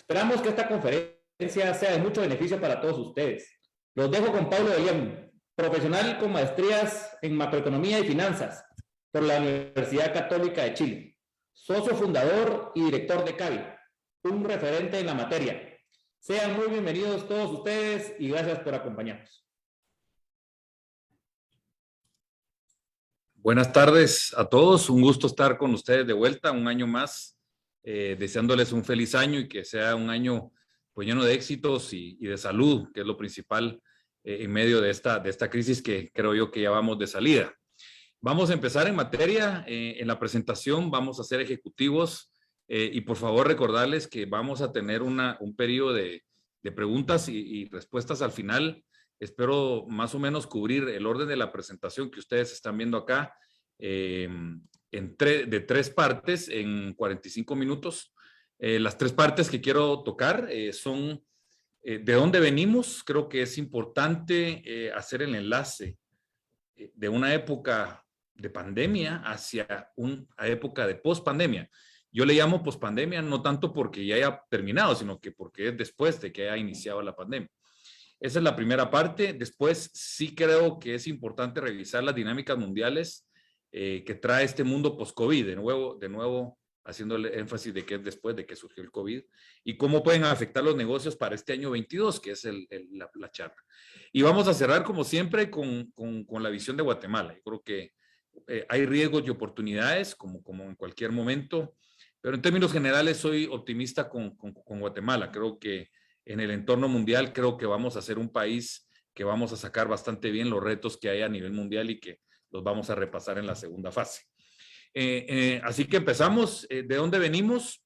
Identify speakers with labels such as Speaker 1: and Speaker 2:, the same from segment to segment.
Speaker 1: Esperamos que esta conferencia sea de mucho beneficio para todos ustedes. Los dejo con Pablo de León, profesional con maestrías en macroeconomía y finanzas por la Universidad Católica de Chile, socio fundador y director de CAVI, un referente en la materia. Sean muy bienvenidos todos ustedes y gracias por acompañarnos.
Speaker 2: Buenas tardes a todos, un gusto estar con ustedes de vuelta un año más, deseándoles un feliz año y que sea un año pues, lleno de éxitos y de salud, que es lo principal en medio de esta crisis que creo yo que ya vamos de salida. Vamos a empezar en materia, en la presentación vamos a ser ejecutivos y por favor recordarles que vamos a tener un periodo de preguntas y respuestas al final. Espero más o menos cubrir el orden de la presentación que ustedes están viendo acá de 3 partes en 45 minutos. Las 3 partes que quiero tocar son de dónde venimos. Creo que es importante hacer el enlace de una época de pandemia hacia una época de post-pandemia. Yo le llamo post-pandemia no tanto porque ya haya terminado, sino que porque es después de que haya iniciado la pandemia. Esa es la primera parte. Después sí creo que es importante revisar las dinámicas mundiales que trae este mundo post-COVID, de nuevo haciéndole énfasis de que es después de que surgió el COVID y cómo pueden afectar los negocios para este año 22, que es la charla. Y vamos a cerrar como siempre con la visión de Guatemala. Yo creo que hay riesgos y oportunidades como en cualquier momento, pero en términos generales soy optimista con Guatemala. Creo que en el entorno mundial creo que vamos a ser un país que vamos a sacar bastante bien los retos que hay a nivel mundial y que los vamos a repasar en la segunda fase. Así que empezamos. ¿De dónde venimos?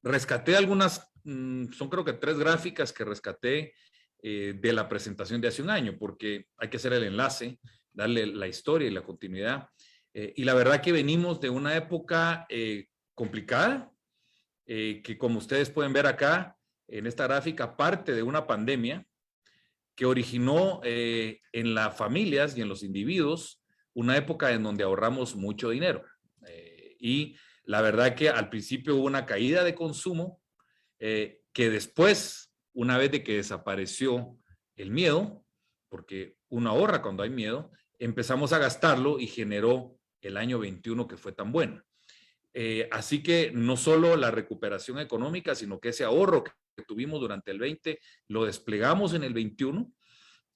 Speaker 2: Rescaté algunas, son creo que 3 gráficas que rescaté de la presentación de hace un año, porque hay que hacer el enlace, darle la historia y la continuidad. Y la verdad que venimos de una época complicada, que como ustedes pueden ver acá en esta gráfica, parte de una pandemia que originó en las familias y en los individuos una época en donde ahorramos mucho dinero. Y la verdad que al principio hubo una caída de consumo que después, una vez de que desapareció el miedo, porque uno ahorra cuando hay miedo, empezamos a gastarlo y generó el año 21 que fue tan bueno. Así que no solo la recuperación económica, sino que ese ahorro que tuvimos durante el 20 lo desplegamos en el 21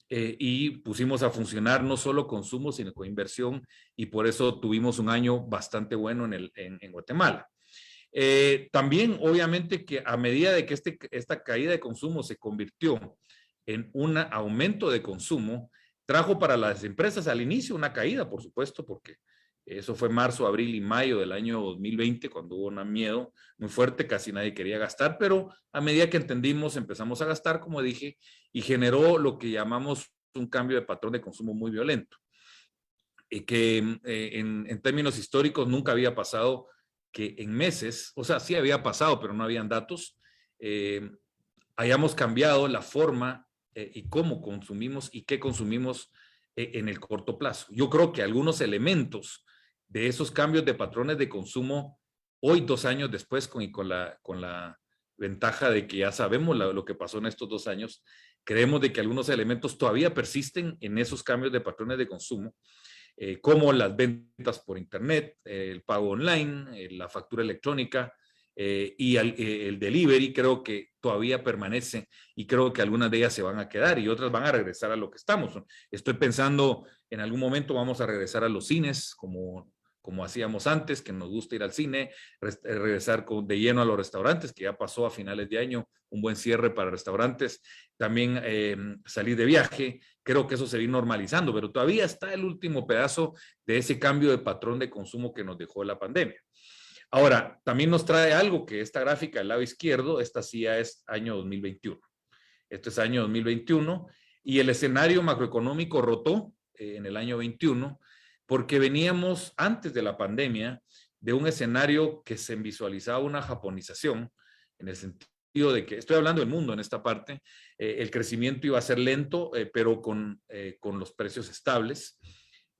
Speaker 2: y pusimos a funcionar no solo consumo, sino con inversión, y por eso tuvimos un año bastante bueno en Guatemala. También, obviamente, que a medida de que esta caída de consumo se convirtió en un aumento de consumo, trajo para las empresas al inicio una caída, por supuesto, porque eso fue marzo, abril y mayo del año 2020, cuando hubo un miedo muy fuerte, casi nadie quería gastar, pero a medida que entendimos, empezamos a gastar, como dije, y generó lo que llamamos un cambio de patrón de consumo muy violento, que en términos históricos nunca había pasado que en meses, o sea, sí había pasado, pero no habían datos, hayamos cambiado la forma y cómo consumimos y qué consumimos en el corto plazo. Yo creo que algunos elementos de esos cambios de patrones de consumo, hoy 2 años después, con la ventaja de que ya sabemos lo que pasó en estos 2 años, creemos de que algunos elementos todavía persisten en esos cambios de patrones de consumo, como las ventas por internet, el pago online, la factura electrónica, y el delivery creo que todavía permanece y creo que algunas de ellas se van a quedar y otras van a regresar a lo que estamos. Estoy pensando en algún momento vamos a regresar a los cines como hacíamos antes, que nos gusta ir al cine, regresar de lleno a los restaurantes, que ya pasó a finales de año, un buen cierre para restaurantes, también salir de viaje, creo que eso se va a ir normalizando, pero todavía está el último pedazo de ese cambio de patrón de consumo que nos dejó la pandemia. Ahora, también nos trae algo que esta gráfica del lado izquierdo, esta sí ya es año 2021. Esto es año 2021 y el escenario macroeconómico rotó en el año 21 porque veníamos antes de la pandemia de un escenario que se visualizaba una japonización en el sentido de que, estoy hablando del mundo en esta parte, el crecimiento iba a ser lento, pero con los precios estables.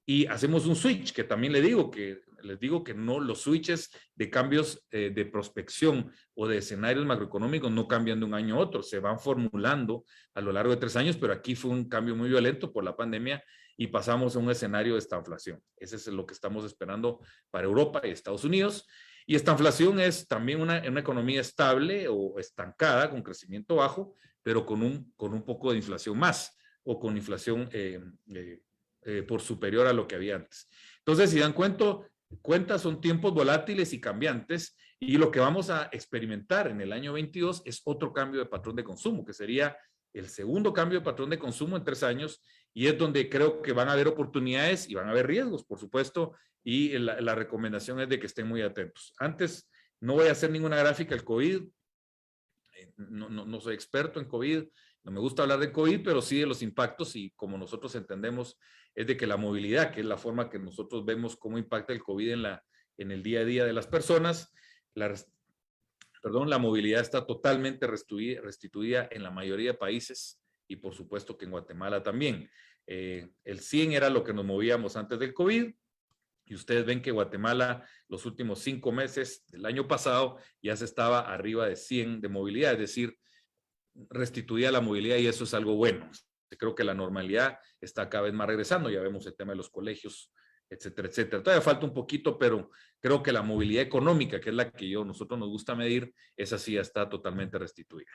Speaker 2: Y hacemos un switch, que también le digo que les digo que no, los switches de cambios de prospección o de escenarios macroeconómicos no cambian de un año a otro, se van formulando a lo largo de 3 años, pero aquí fue un cambio muy violento por la pandemia y pasamos a un escenario de estanflación. Ese es lo que estamos esperando para Europa y Estados Unidos. Y estanflación es también una economía estable o estancada con crecimiento bajo, pero con un poco de inflación más o con inflación por superior a lo que había antes. Entonces, si dan cuenta, son tiempos volátiles y cambiantes, y lo que vamos a experimentar en el año 22 es otro cambio de patrón de consumo, que sería el segundo cambio de patrón de consumo en 3 años, y es donde creo que van a haber oportunidades y van a haber riesgos, por supuesto, y la recomendación es de que estén muy atentos. Antes, no voy a hacer ninguna gráfica del COVID, no soy experto en COVID, no me gusta hablar de COVID, pero sí de los impactos, y como nosotros entendemos, es de que la movilidad, que es la forma que nosotros vemos cómo impacta el COVID en el día a día de las personas, la movilidad está totalmente restituida en la mayoría de países, y por supuesto que en Guatemala también. El 100 era lo que nos movíamos antes del COVID, y ustedes ven que Guatemala los últimos 5 meses del año pasado ya se estaba arriba de 100 de movilidad, es decir, restituía la movilidad, y eso es algo bueno. Creo que la normalidad está cada vez más regresando, ya vemos el tema de los colegios, etcétera, etcétera. Todavía falta un poquito, pero creo que la movilidad económica, que es la que nosotros nos gusta medir, esa sí ya está totalmente restituida.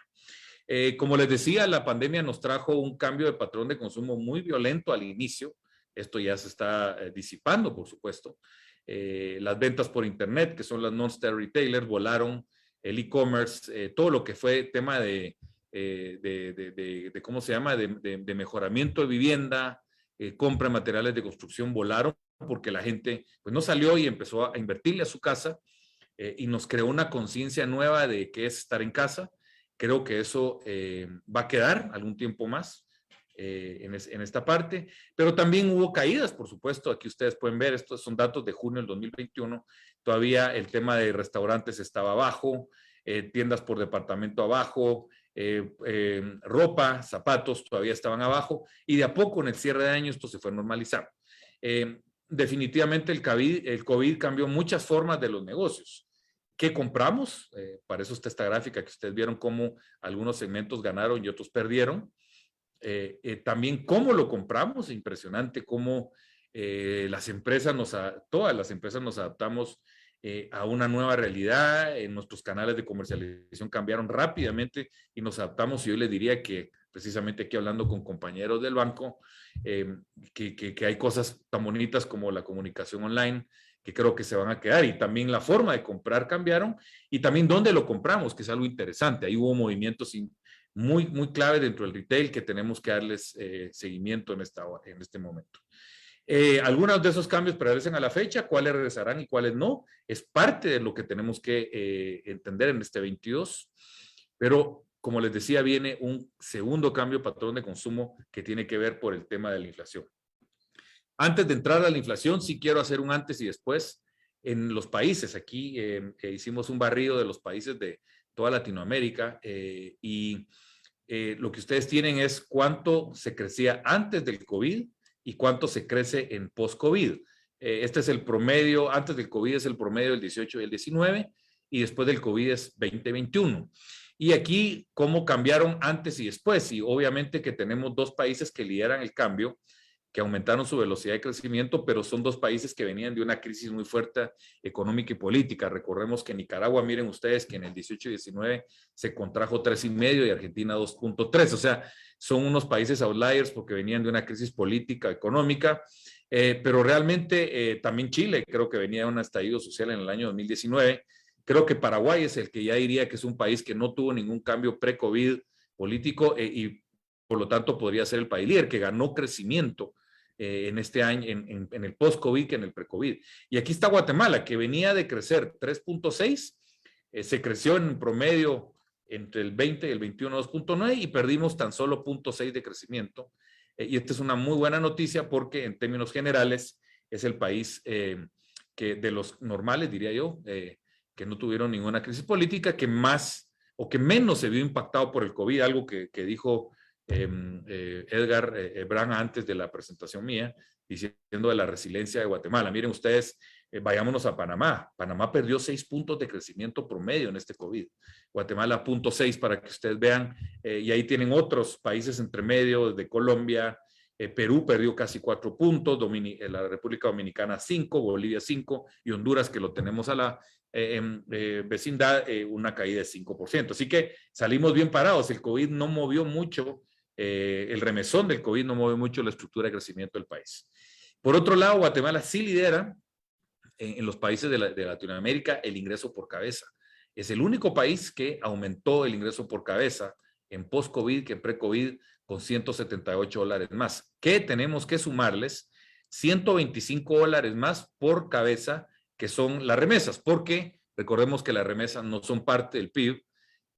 Speaker 2: Como les decía, la pandemia nos trajo un cambio de patrón de consumo muy violento al inicio. Esto ya se está disipando, por supuesto. Las ventas por internet, que son las non-star retailers, volaron. El e-commerce, todo lo que fue tema ¿cómo se llama? De mejoramiento de vivienda, compra de materiales de construcción, volaron porque la gente pues no salió y empezó a invertirle a su casa, y nos creó una conciencia nueva de qué es estar en casa. Creo que eso va a quedar algún tiempo más en esta parte, pero también hubo caídas, por supuesto. Aquí ustedes pueden ver, estos son datos de junio del 2021, todavía el tema de restaurantes estaba abajo, tiendas por departamento abajo, ropa, zapatos todavía estaban abajo, y de a poco en el cierre de año esto se fue normalizando. Definitivamente el COVID cambió muchas formas de los negocios. ¿Qué compramos? Para eso está esta gráfica que ustedes vieron cómo algunos segmentos ganaron y otros perdieron. También cómo lo compramos, impresionante cómo todas las empresas nos adaptamos a una nueva realidad. Nuestros canales de comercialización cambiaron rápidamente y nos adaptamos, y yo les diría que precisamente aquí hablando con compañeros del banco, que hay cosas tan bonitas como la comunicación online, que creo que se van a quedar, y también la forma de comprar cambiaron, y también dónde lo compramos, que es algo interesante. Ahí hubo movimientos muy, muy clave dentro del retail que tenemos que darles seguimiento en este momento. Algunos de esos cambios prevalecen a la fecha, cuáles regresarán y cuáles no, es parte de lo que tenemos que entender en este 22, pero como les decía, viene un segundo cambio de patrón de consumo que tiene que ver por el tema de la inflación. Antes de entrar a la inflación, sí quiero hacer un antes y después en los países. Aquí hicimos un barrido de los países de toda Latinoamérica, y lo que ustedes tienen es cuánto se crecía antes del COVID y cuánto se crece en post-COVID. Este es el promedio, antes del COVID es el promedio del 18 y el 19, y después del COVID es 2021. Y aquí, cómo cambiaron antes y después. Y obviamente que tenemos 2 países que lideran el cambio, que aumentaron su velocidad de crecimiento, pero son 2 países que venían de una crisis muy fuerte económica y política. Recordemos que Nicaragua, miren ustedes, que en el 18 y 19 se contrajo 3,5 y Argentina 2,3. O sea, son unos países outliers porque venían de una crisis política, económica, pero realmente también Chile creo que venía de un estallido social en el año 2019. Creo que Paraguay es el que ya diría que es un país que no tuvo ningún cambio pre-COVID político, y por lo tanto podría ser el país líder que ganó crecimiento en este año, en el post-COVID que en el pre-COVID. Y aquí está Guatemala, que venía de crecer 3,6, se creció en promedio entre el 20 y el 21, 2,9, y perdimos tan solo 0,6 de crecimiento. Y esta es una muy buena noticia porque en términos generales es el país que de los normales, diría yo, que no tuvieron ninguna crisis política, que más o que menos se vio impactado por el COVID, algo que dijo Edgar Brand antes de la presentación mía, diciendo de la resiliencia de Guatemala. Miren ustedes, Vayámonos a Panamá. Panamá perdió 6 puntos de crecimiento promedio en este COVID. Guatemala 0.6 para que ustedes vean. Y ahí tienen otros países entre medio, desde Colombia. Perú perdió casi 4 puntos, la República Dominicana 5, Bolivia 5 y Honduras, que lo tenemos a la vecindad, una caída de 5%. Así que salimos bien parados. El COVID no movió mucho, el remesón del COVID no movió mucho la estructura de crecimiento del país. Por otro lado, Guatemala sí lidera en los países de Latinoamérica el ingreso por cabeza. Es el único país que aumentó el ingreso por cabeza en post-COVID que en pre-COVID con $178 más. ¿Qué tenemos que sumarles? $125 más por cabeza, que son las remesas, porque recordemos que las remesas no son parte del PIB,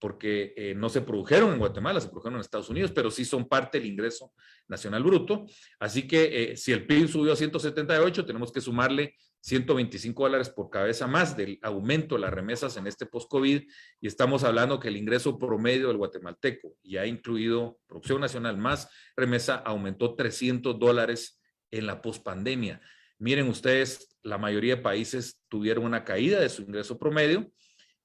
Speaker 2: porque no se produjeron en Guatemala, se produjeron en Estados Unidos, pero sí son parte del ingreso nacional bruto. Así que si el PIB subió a 178, tenemos que sumarle $125 por cabeza más del aumento de las remesas en este post-COVID, y estamos hablando que el ingreso promedio del guatemalteco, ya incluido producción nacional más remesa, aumentó $300 en la post-pandemia. Miren ustedes, la mayoría de países tuvieron una caída de su ingreso promedio,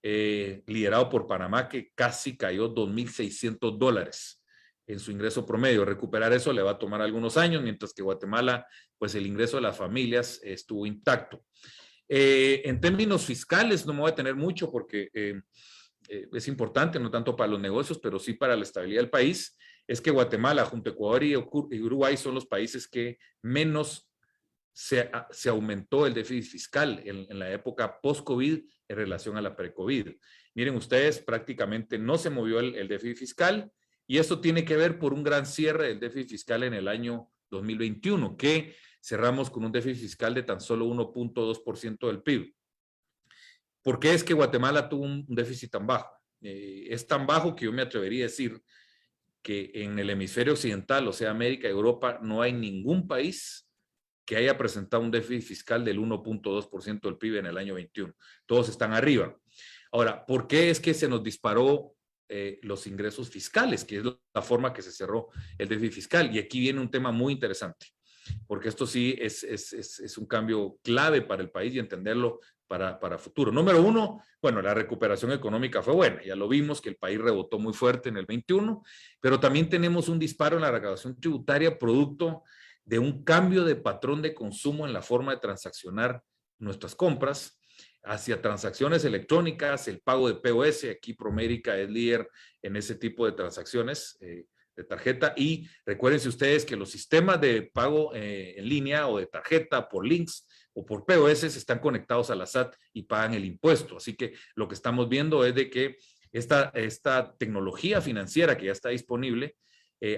Speaker 2: liderado por Panamá, que casi cayó $2,600 en su ingreso promedio. Recuperar eso le va a tomar algunos años, mientras que Guatemala, pues el ingreso de las familias estuvo intacto. En términos fiscales, no me voy a tener mucho porque es importante, no tanto para los negocios, pero sí para la estabilidad del país. Es que Guatemala, junto a Ecuador y Uruguay, son los países que menos se aumentó el déficit fiscal en la época post-COVID en relación a la pre-COVID. Miren ustedes, prácticamente no se movió el déficit fiscal, y esto tiene que ver por un gran cierre del déficit fiscal en el año 2021, que cerramos con un déficit fiscal de tan solo 1.2% del PIB. ¿Por qué es que Guatemala tuvo un déficit tan bajo? Es tan bajo que yo me atrevería a decir que en el hemisferio occidental, o sea, América y Europa, no hay ningún país que haya presentado un déficit fiscal del 1.2% del PIB en el año 21. Todos están arriba. Ahora, ¿por qué es que se nos disparó los ingresos fiscales, que es la forma que se cerró el déficit fiscal? Y aquí viene un tema muy interesante, porque esto sí es un cambio clave para el país y entenderlo para futuro. Número uno, bueno, la recuperación económica fue buena. Ya lo vimos que el país rebotó muy fuerte en el 21, pero también tenemos un disparo en la recaudación tributaria producto de un cambio de patrón de consumo en la forma de transaccionar nuestras compras hacia transacciones electrónicas, el pago de POS. Aquí Promérica es líder en ese tipo de transacciones de tarjeta, y recuérdense ustedes que los sistemas de pago en línea o de tarjeta por links o por POS están conectados a la SAT y pagan el impuesto. Así que lo que estamos viendo es de que esta tecnología financiera que ya está disponible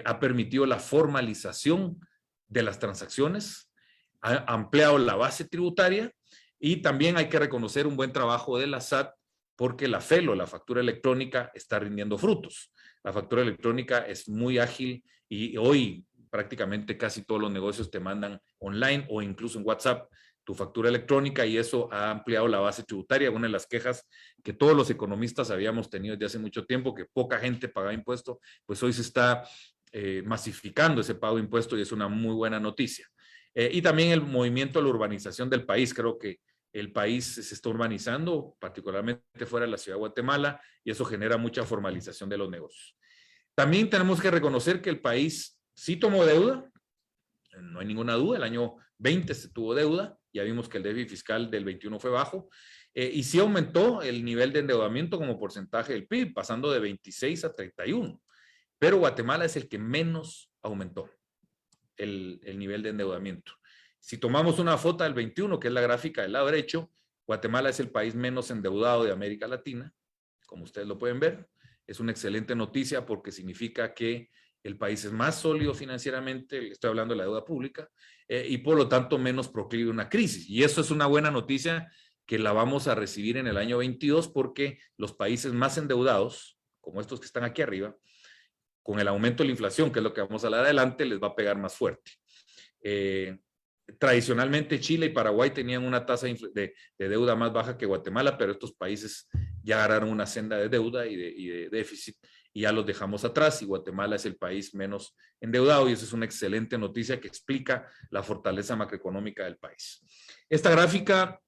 Speaker 2: ha permitido la formalización de las transacciones, ha ampliado la base tributaria, y también hay que reconocer un buen trabajo de la SAT, porque la FELO, la factura electrónica, está rindiendo frutos. La factura electrónica es muy ágil y hoy prácticamente casi todos los negocios te mandan online o incluso en WhatsApp tu factura electrónica, y eso ha ampliado la base tributaria. Una de las quejas que todos los economistas habíamos tenido desde hace mucho tiempo, que poca gente pagaba impuestos, pues hoy se está masificando ese pago de impuestos, y es una muy buena noticia. Y también el movimiento a la urbanización del país. Creo que el país se está urbanizando, particularmente fuera de la ciudad de Guatemala, y eso genera mucha formalización de los negocios. También tenemos que reconocer que el país sí tomó deuda, no hay ninguna duda. El año 20 se tuvo deuda, ya vimos que el déficit fiscal del 21 fue bajo, y sí aumentó el nivel de endeudamiento como porcentaje del PIB, pasando de 26 a 31. Pero Guatemala es el que menos aumentó el nivel de endeudamiento. Si tomamos una foto del 21, que es la gráfica del lado derecho, Guatemala es el país menos endeudado de América Latina, como ustedes lo pueden ver. Es una excelente noticia porque significa que el país es más sólido financieramente, estoy hablando de la deuda pública, y por lo tanto menos proclive a una crisis. Y eso es una buena noticia que la vamos a recibir en el año 22, porque los países más endeudados, como estos que están aquí arriba, con el aumento de la inflación, que es lo que vamos a hablar adelante, les va a pegar más fuerte. Tradicionalmente Chile y Paraguay tenían una tasa de deuda más baja que Guatemala, pero estos países ya agarraron una senda de deuda y de déficit, y ya los dejamos atrás, y Guatemala es el país menos endeudado, y eso es una excelente noticia que explica la fortaleza macroeconómica del país. Esta gráfica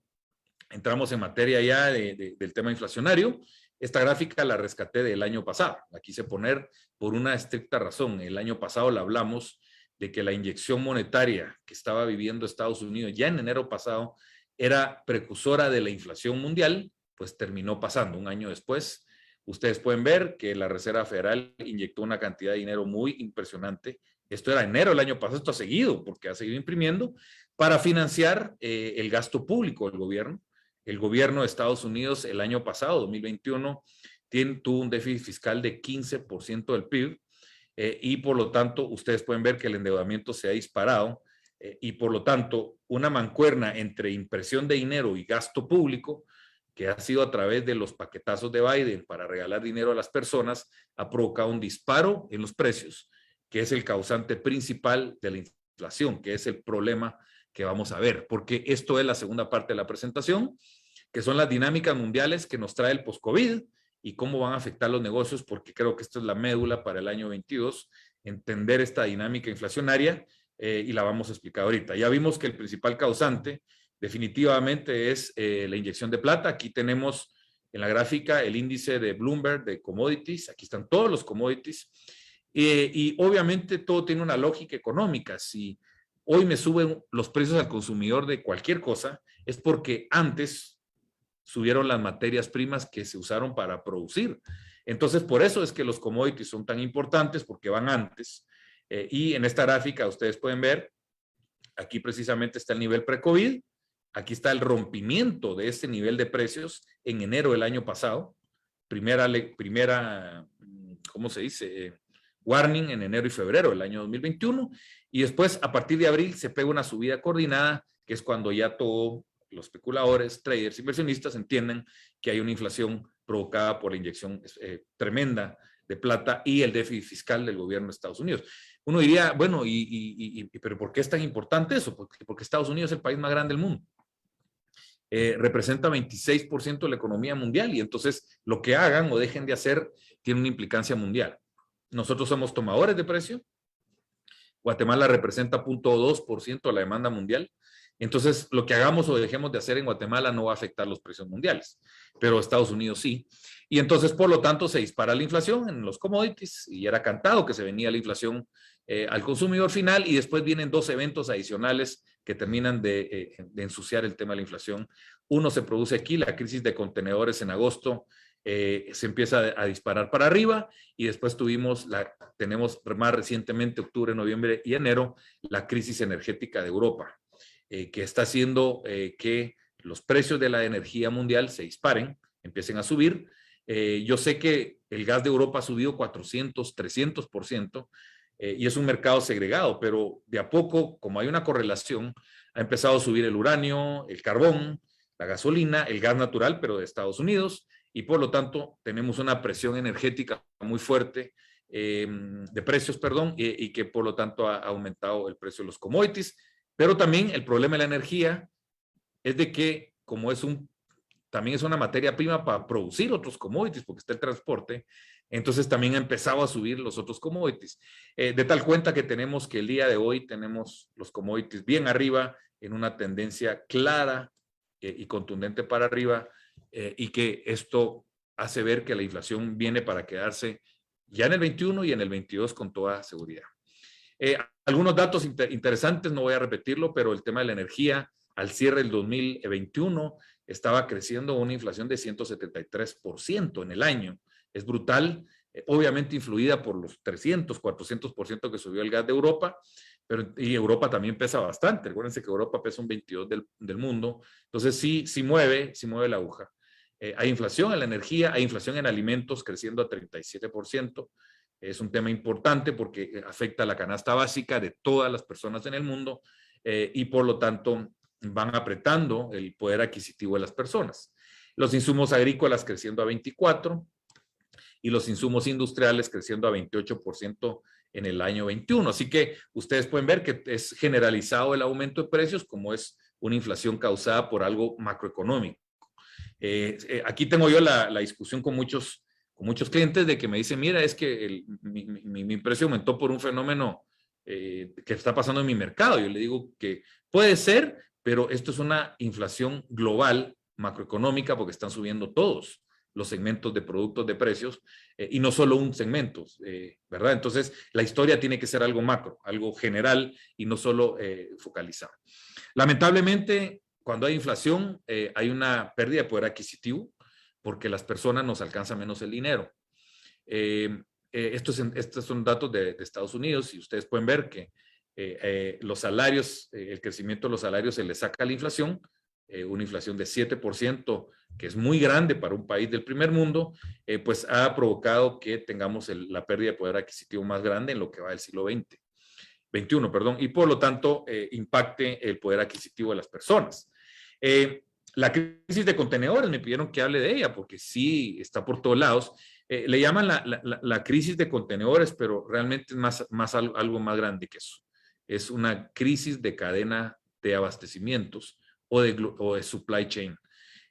Speaker 2: entramos en materia ya del tema inflacionario. Esta gráfica la rescaté del año pasado. La quise poner por una estricta razón. El año pasado la hablamos de que la inyección monetaria que estaba viviendo Estados Unidos ya en enero pasado era precursora de la inflación mundial, pues terminó pasando un año después. Ustedes pueden ver que la Reserva Federal inyectó una cantidad de dinero muy impresionante. Esto era enero del año pasado, esto ha seguido, porque ha seguido imprimiendo, para financiar el gasto público del gobierno. El gobierno de Estados Unidos el año pasado, 2021, tuvo un déficit fiscal de 15% del PIB, y por lo tanto ustedes pueden ver que el endeudamiento se ha disparado, y por lo tanto una mancuerna entre impresión de dinero y gasto público, que ha sido a través de los paquetazos de Biden para regalar dinero a las personas, ha provocado un disparo en los precios, que es el causante principal de la inflación, que es el problema que vamos a ver, porque esto es la segunda parte de la presentación, que son las dinámicas mundiales que nos trae el post-COVID y cómo van a afectar los negocios, porque creo que esto es la médula para el año 22, entender esta dinámica inflacionaria, y la vamos a explicar ahorita. Ya vimos que el principal causante definitivamente es la inyección de plata. Aquí tenemos en la gráfica el índice de Bloomberg de commodities, aquí están todos los commodities, y obviamente todo tiene una lógica económica. Si hoy me suben los precios al consumidor de cualquier cosa, es porque antes subieron las materias primas que se usaron para producir. Entonces, por eso es que los commodities son tan importantes, porque van antes. Y en esta gráfica ustedes pueden ver, aquí precisamente está el nivel pre-COVID, aquí está el rompimiento de este nivel de precios en enero del año pasado, primera ¿cómo se dice? Warning en enero y febrero del año 2021, y después a partir de abril se pega una subida coordinada, que es cuando ya todos los especuladores, traders, inversionistas entienden que hay una inflación provocada por la inyección tremenda de plata y el déficit fiscal del gobierno de Estados Unidos. Uno diría, bueno, ¿pero por qué es tan importante eso? Porque Estados Unidos es el país más grande del mundo. Representa 26% de la economía mundial, y entonces lo que hagan o dejen de hacer tiene una implicancia mundial. Nosotros somos tomadores de precio. Guatemala representa 0.2% de la demanda mundial. Entonces, lo que hagamos o dejemos de hacer en Guatemala no va a afectar los precios mundiales, pero Estados Unidos sí. Y entonces, por lo tanto, se dispara la inflación en los commodities, y era cantado que se venía la inflación al consumidor final, y después vienen dos eventos adicionales que terminan de ensuciar el tema de la inflación. Uno se produce aquí, la crisis de contenedores en agosto, se empieza a disparar para arriba, y después tenemos más recientemente, octubre, noviembre y enero, la crisis energética de Europa, que está haciendo que los precios de la energía mundial se disparen, empiecen a subir. Yo sé que el gas de Europa ha subido 400, 300%, y es un mercado segregado, pero de a poco, como hay una correlación, ha empezado a subir el uranio, el carbón, la gasolina, el gas natural, pero de Estados Unidos, y por lo tanto tenemos una presión energética muy fuerte, de precios, perdón, y que por lo tanto ha aumentado el precio de los commodities. Pero también el problema de la energía es de que, como también es una materia prima para producir otros commodities, porque está el transporte, entonces también ha empezado a subir los otros commodities. De tal cuenta que tenemos que el día de hoy tenemos los commodities bien arriba, en una tendencia clara y contundente para arriba, y que esto hace ver que la inflación viene para quedarse ya en el 21 y en el 22 con toda seguridad. Algunos datos interesantes, no voy a repetirlo, pero el tema de la energía al cierre del 2021 estaba creciendo una inflación de 173% en el año. Es brutal, obviamente influida por los 300, 400% que subió el gas de Europa, y Europa también pesa bastante. Recuérdense que Europa pesa un 22% del mundo. Entonces sí mueve la aguja. Hay inflación en la energía, hay inflación en alimentos creciendo a 37%. Es un tema importante porque afecta a la canasta básica de todas las personas en el mundo, y por lo tanto van apretando el poder adquisitivo de las personas. Los insumos agrícolas creciendo a 24% y los insumos industriales creciendo a 28% en el año 21. Así que ustedes pueden ver que es generalizado el aumento de precios, como es una inflación causada por algo macroeconómico. Aquí tengo yo la discusión con muchos clientes de que me dicen, mira, es que mi precio aumentó por un fenómeno que está pasando en mi mercado. Yo le digo que puede ser, pero esto es una inflación global macroeconómica porque están subiendo todos los segmentos de productos de precios y no solo un segmento, ¿verdad? Entonces, la historia tiene que ser algo macro, algo general y no solo focalizado. Lamentablemente, cuando hay inflación, hay una pérdida de poder adquisitivo porque las personas nos alcanzan menos el dinero. Estos son datos de Estados Unidos y ustedes pueden ver que los salarios, el crecimiento de los salarios se le saca a la inflación, una inflación de 7%, que es muy grande para un país del primer mundo, pues ha provocado que tengamos la pérdida de poder adquisitivo más grande en lo que va del siglo XXI, perdón, y por lo tanto impacte el poder adquisitivo de las personas. La crisis de contenedores, me pidieron que hable de ella porque sí está por todos lados. Le llaman la crisis de contenedores, pero realmente es algo más grande que eso. Es una crisis de cadena de abastecimientos o de supply chain.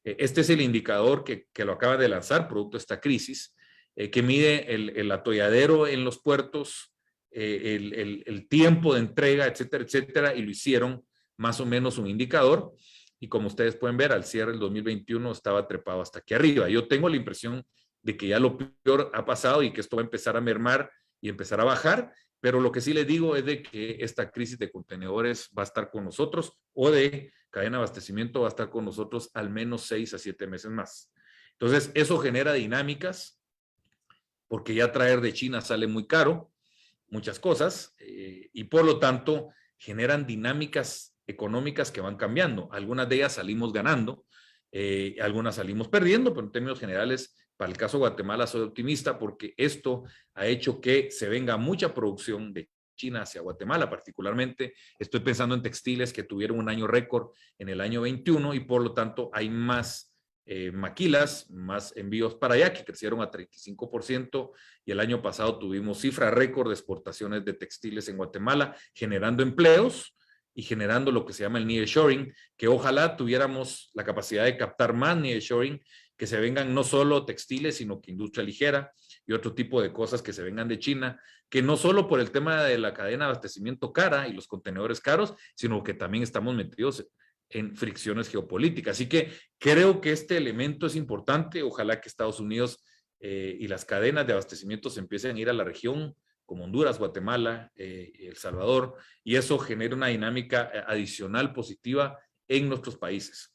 Speaker 2: Este es el indicador que lo acaba de lanzar, producto de esta crisis, que mide el atolladero en los puertos, el tiempo de entrega, etcétera, etcétera, y lo hicieron más o menos un indicador. Y como ustedes pueden ver, al cierre del 2021 estaba trepado hasta aquí arriba. Yo tengo la impresión de que ya lo peor ha pasado y que esto va a empezar a mermar y empezar a bajar, pero lo que sí les digo es de que esta crisis de contenedores va a estar con nosotros o de cadena de abastecimiento va a estar con nosotros al menos 6 a 7 meses más. Entonces, eso genera dinámicas porque ya traer de China sale muy caro, muchas cosas, y por lo tanto generan dinámicas económicas que van cambiando. Algunas de ellas salimos ganando, algunas salimos perdiendo, pero en términos generales, para el caso de Guatemala soy optimista porque esto ha hecho que se venga mucha producción de China hacia Guatemala, particularmente estoy pensando en textiles que tuvieron un año récord en el año 21 y por lo tanto hay más maquilas, más envíos para allá que crecieron a 35% y el año pasado tuvimos cifra récord de exportaciones de textiles en Guatemala, generando empleos y generando lo que se llama el nearshoring, que ojalá tuviéramos la capacidad de captar más nearshoring, que se vengan no solo textiles, sino que industria ligera y otro tipo de cosas que se vengan de China, que no solo por el tema de la cadena de abastecimiento cara y los contenedores caros, sino que también estamos metidos en fricciones geopolíticas. Así que creo que este elemento es importante. Ojalá que Estados Unidos y las cadenas de abastecimiento se empiecen a ir a la región, como Honduras, Guatemala, El Salvador, y eso genera una dinámica adicional positiva en nuestros países.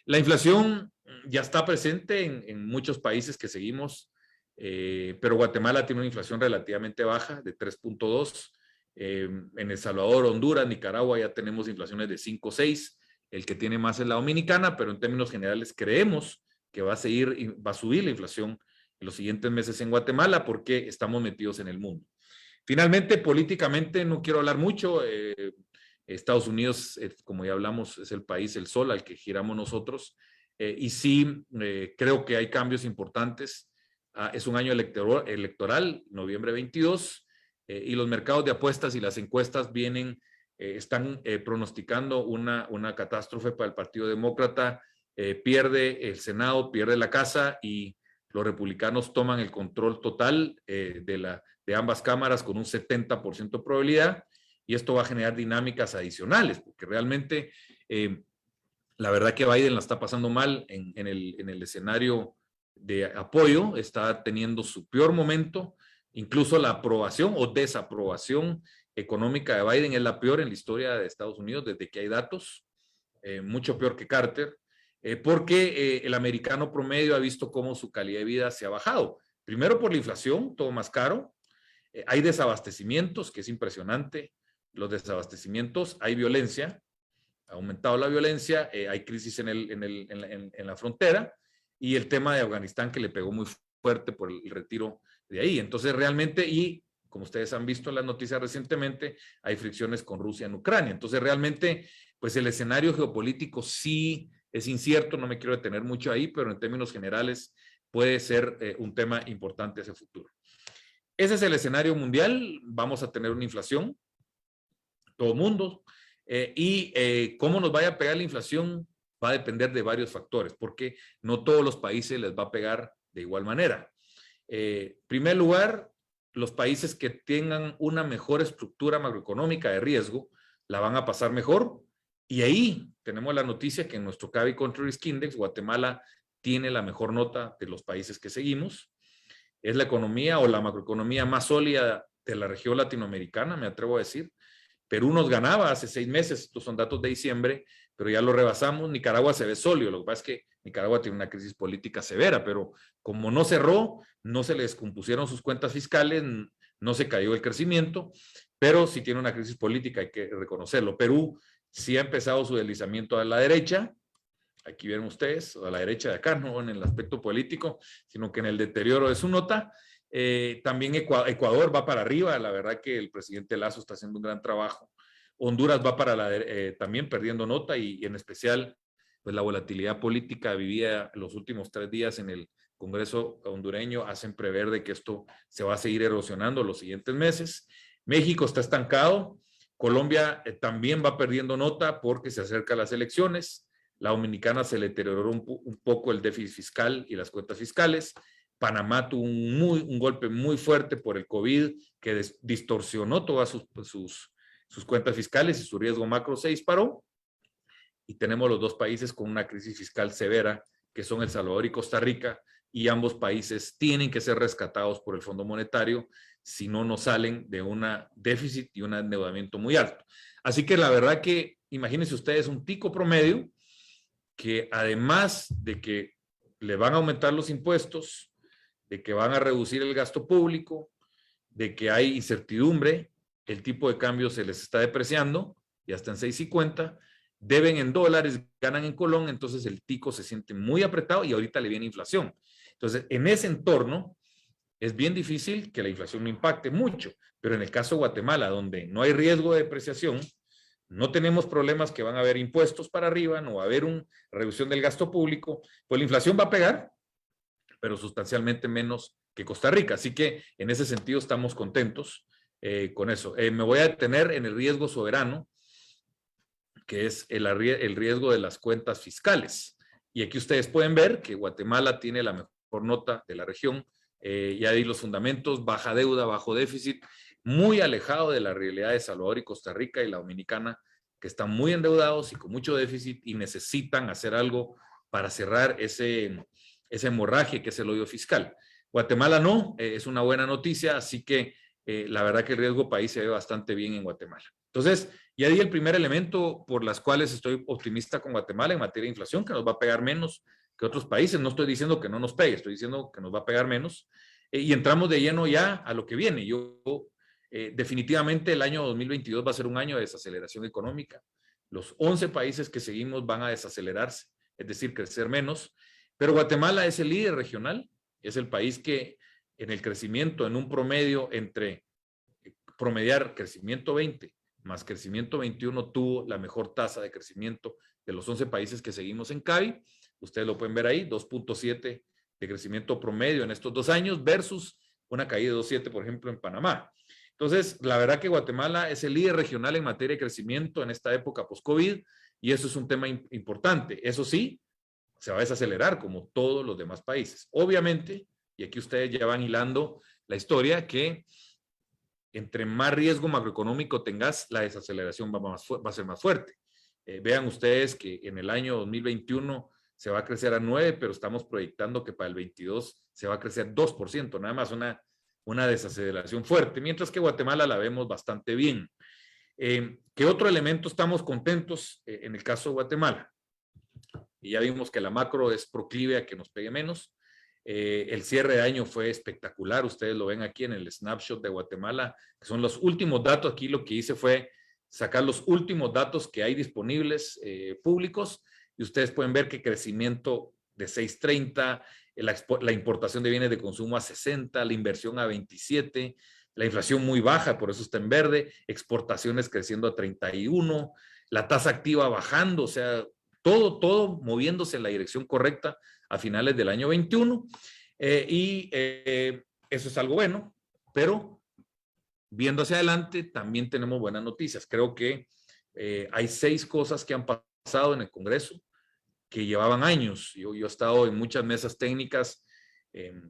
Speaker 2: La inflación ya está presente en muchos países que seguimos, pero Guatemala tiene una inflación relativamente baja de 3.2. En El Salvador, Honduras, Nicaragua ya tenemos inflaciones de 5 o 6. El que tiene más es la dominicana, pero en términos generales creemos que va a subir la inflación en los siguientes meses en Guatemala porque estamos metidos en el mundo. Finalmente, políticamente no quiero hablar mucho. Estados Unidos, como ya hablamos, es el país, el sol al que giramos nosotros. Y sí, creo que hay cambios importantes. Es un año electoral, noviembre 22, y los mercados de apuestas y las encuestas están pronosticando una catástrofe para el Partido Demócrata. Pierde el Senado, pierde la Casa y los republicanos toman el control total de ambas cámaras con un 70% de probabilidad y esto va a generar dinámicas adicionales porque realmente la verdad que Biden la está pasando mal en el escenario de apoyo, está teniendo su peor momento, incluso la aprobación o desaprobación económica de Biden es la peor en la historia de Estados Unidos desde que hay datos, mucho peor que Carter, porque el americano promedio ha visto cómo su calidad de vida se ha bajado. Primero por la inflación, todo más caro, hay desabastecimientos, que es impresionante, los desabastecimientos, hay violencia, ha aumentado la violencia, hay crisis en la frontera y el tema de Afganistán que le pegó muy fuerte por el retiro de ahí. Entonces realmente, y como ustedes han visto en las noticias recientemente, hay fricciones con Rusia en Ucrania. Entonces realmente, pues el escenario geopolítico sí es incierto, no me quiero detener mucho ahí, pero en términos generales puede ser un tema importante hacia el futuro. Ese es el escenario mundial, vamos a tener una inflación, todo el mundo, cómo nos vaya a pegar la inflación va a depender de varios factores, porque no todos los países les va a pegar de igual manera. En primer lugar, los países que tengan una mejor estructura macroeconómica de riesgo la van a pasar mejor Y ahí tenemos la noticia que en nuestro Cavi Country Risk Index, Guatemala tiene la mejor nota de los países que seguimos. Es la economía o la macroeconomía más sólida de la región latinoamericana, me atrevo a decir. Perú nos ganaba hace 6 meses, estos son datos de diciembre, pero ya lo rebasamos. Nicaragua se ve sólido, lo que pasa es que Nicaragua tiene una crisis política severa, pero como no cerró, no se le descompusieron sus cuentas fiscales, no se cayó el crecimiento, pero sí tiene una crisis política, hay que reconocerlo. Perú sí ha empezado su deslizamiento a la derecha, aquí ven ustedes, a la derecha de acá, no en el aspecto político, sino que en el deterioro de su nota. También Ecuador va para arriba, la verdad que el presidente Lazo está haciendo un gran trabajo. Honduras va para también perdiendo nota y en especial pues la volatilidad política vivida los últimos 3 días en el Congreso hondureño hacen prever de que esto se va a seguir erosionando los siguientes meses. México está estancado, Colombia también va perdiendo nota porque se acercan las elecciones. La Dominicana se le deterioró un poco el déficit fiscal y las cuentas fiscales. Panamá tuvo un golpe muy fuerte por el COVID que distorsionó todas sus cuentas fiscales y su riesgo macro se disparó. Y tenemos los 2 países con una crisis fiscal severa, que son El Salvador y Costa Rica, y ambos países tienen que ser rescatados por el Fondo Monetario, si no, no salen de un déficit y un endeudamiento muy alto. Así que la verdad que, imagínense ustedes un tico promedio, que además de que le van a aumentar los impuestos, de que van a reducir el gasto público, de que hay incertidumbre, el tipo de cambio se les está depreciando, ya está en 6.50, deben en dólares, ganan en colón, entonces el tico se siente muy apretado y ahorita le viene inflación. Entonces, en ese entorno es bien difícil que la inflación no impacte mucho, pero en el caso de Guatemala, donde no hay riesgo de depreciación, no tenemos problemas que van a haber impuestos para arriba, no va a haber una reducción del gasto público, pues la inflación va a pegar, pero sustancialmente menos que Costa Rica. Así que en ese sentido estamos contentos con eso. Me voy a detener en el riesgo soberano, que es el riesgo de las cuentas fiscales. Y aquí ustedes pueden ver que Guatemala tiene la mejor nota de la región. Ya di los fundamentos, baja deuda, bajo déficit, muy alejado de la realidad de Salvador y Costa Rica y la Dominicana, que están muy endeudados y con mucho déficit y necesitan hacer algo para cerrar esa hemorragia que es el hoyo fiscal. Guatemala no, es una buena noticia, así que la verdad que el riesgo país se ve bastante bien en Guatemala. Entonces, ya di el primer elemento por las cuales estoy optimista con Guatemala en materia de inflación, que nos va a pegar menos que otros países. No estoy diciendo que no nos pegue, estoy diciendo que nos va a pegar menos. Y entramos de lleno ya a lo que viene. Definitivamente el año 2022 va a ser un año de desaceleración económica. Los 11 países que seguimos van a desacelerarse, es decir, crecer menos. Pero Guatemala es el líder regional, es el país que en el crecimiento, en un promedio entre promediar crecimiento 20 más crecimiento 21, tuvo la mejor tasa de crecimiento de los 11 países que seguimos en CAVI. Ustedes lo pueden ver ahí, 2.7 de crecimiento promedio en estos 2 años versus una caída de 2.7, por ejemplo, en Panamá. Entonces, la verdad que Guatemala es el líder regional en materia de crecimiento en esta época post-COVID y eso es un tema importante. Eso sí, se va a desacelerar como todos los demás países. Obviamente, y aquí ustedes ya van hilando la historia, que entre más riesgo macroeconómico tengas, la desaceleración va a ser más fuerte. Vean ustedes que en el año 2021 se va a crecer a 9, pero estamos proyectando que para el 22 se va a crecer 2%, nada más una desaceleración fuerte, mientras que Guatemala la vemos bastante bien. ¿Qué otro elemento estamos contentos en el caso de Guatemala? Y ya vimos que la macro es proclive a que nos pegue menos. El cierre de año fue espectacular, ustedes lo ven aquí en el snapshot de Guatemala, que son los últimos datos. Aquí lo que hice fue sacar los últimos datos que hay disponibles públicos y ustedes pueden ver que crecimiento de 6.30, la importación de bienes de consumo a 60, la inversión a 27, la inflación muy baja, por eso está en verde, exportaciones creciendo a 31, la tasa activa bajando, o sea, todo moviéndose en la dirección correcta a finales del año 21 eso es algo bueno, pero viendo hacia adelante también tenemos buenas noticias. Creo que hay 6 cosas que han pasado en el Congreso que llevaban años. Yo he estado en muchas mesas técnicas.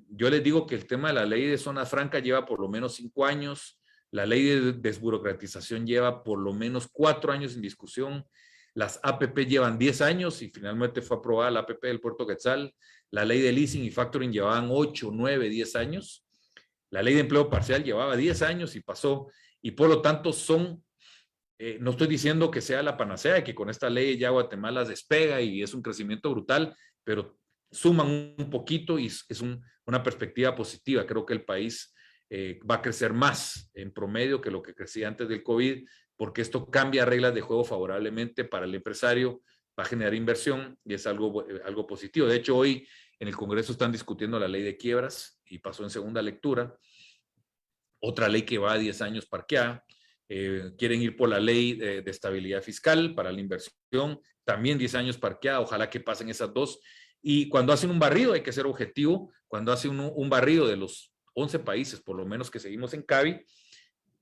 Speaker 2: Yo les digo que el tema de la ley de zona franca lleva por lo menos 5 años. La ley de desburocratización lleva por lo menos 4 años en discusión. Las APP llevan 10 años y finalmente fue aprobada la APP del Puerto Quetzal. La ley de leasing y factoring llevaban 8, 9, 10 años. La ley de empleo parcial llevaba 10 años y pasó. Y por lo tanto no estoy diciendo que sea la panacea, que con esta ley ya Guatemala despega y es un crecimiento brutal, pero suman un poquito y es una perspectiva positiva. Creo que el país va a crecer más en promedio que lo que crecía antes del COVID, porque esto cambia reglas de juego favorablemente para el empresario, va a generar inversión y es algo positivo. De hecho, hoy en el Congreso están discutiendo la ley de quiebras y pasó en segunda lectura. Otra ley que va a 10 años parqueada. Quieren ir por la ley de estabilidad fiscal para la inversión, también 10 años parqueada, ojalá que pasen esas dos. Y cuando hacen un barrido, hay que ser objetivo, cuando hacen un barrido de los 11 países, por lo menos que seguimos en CABI,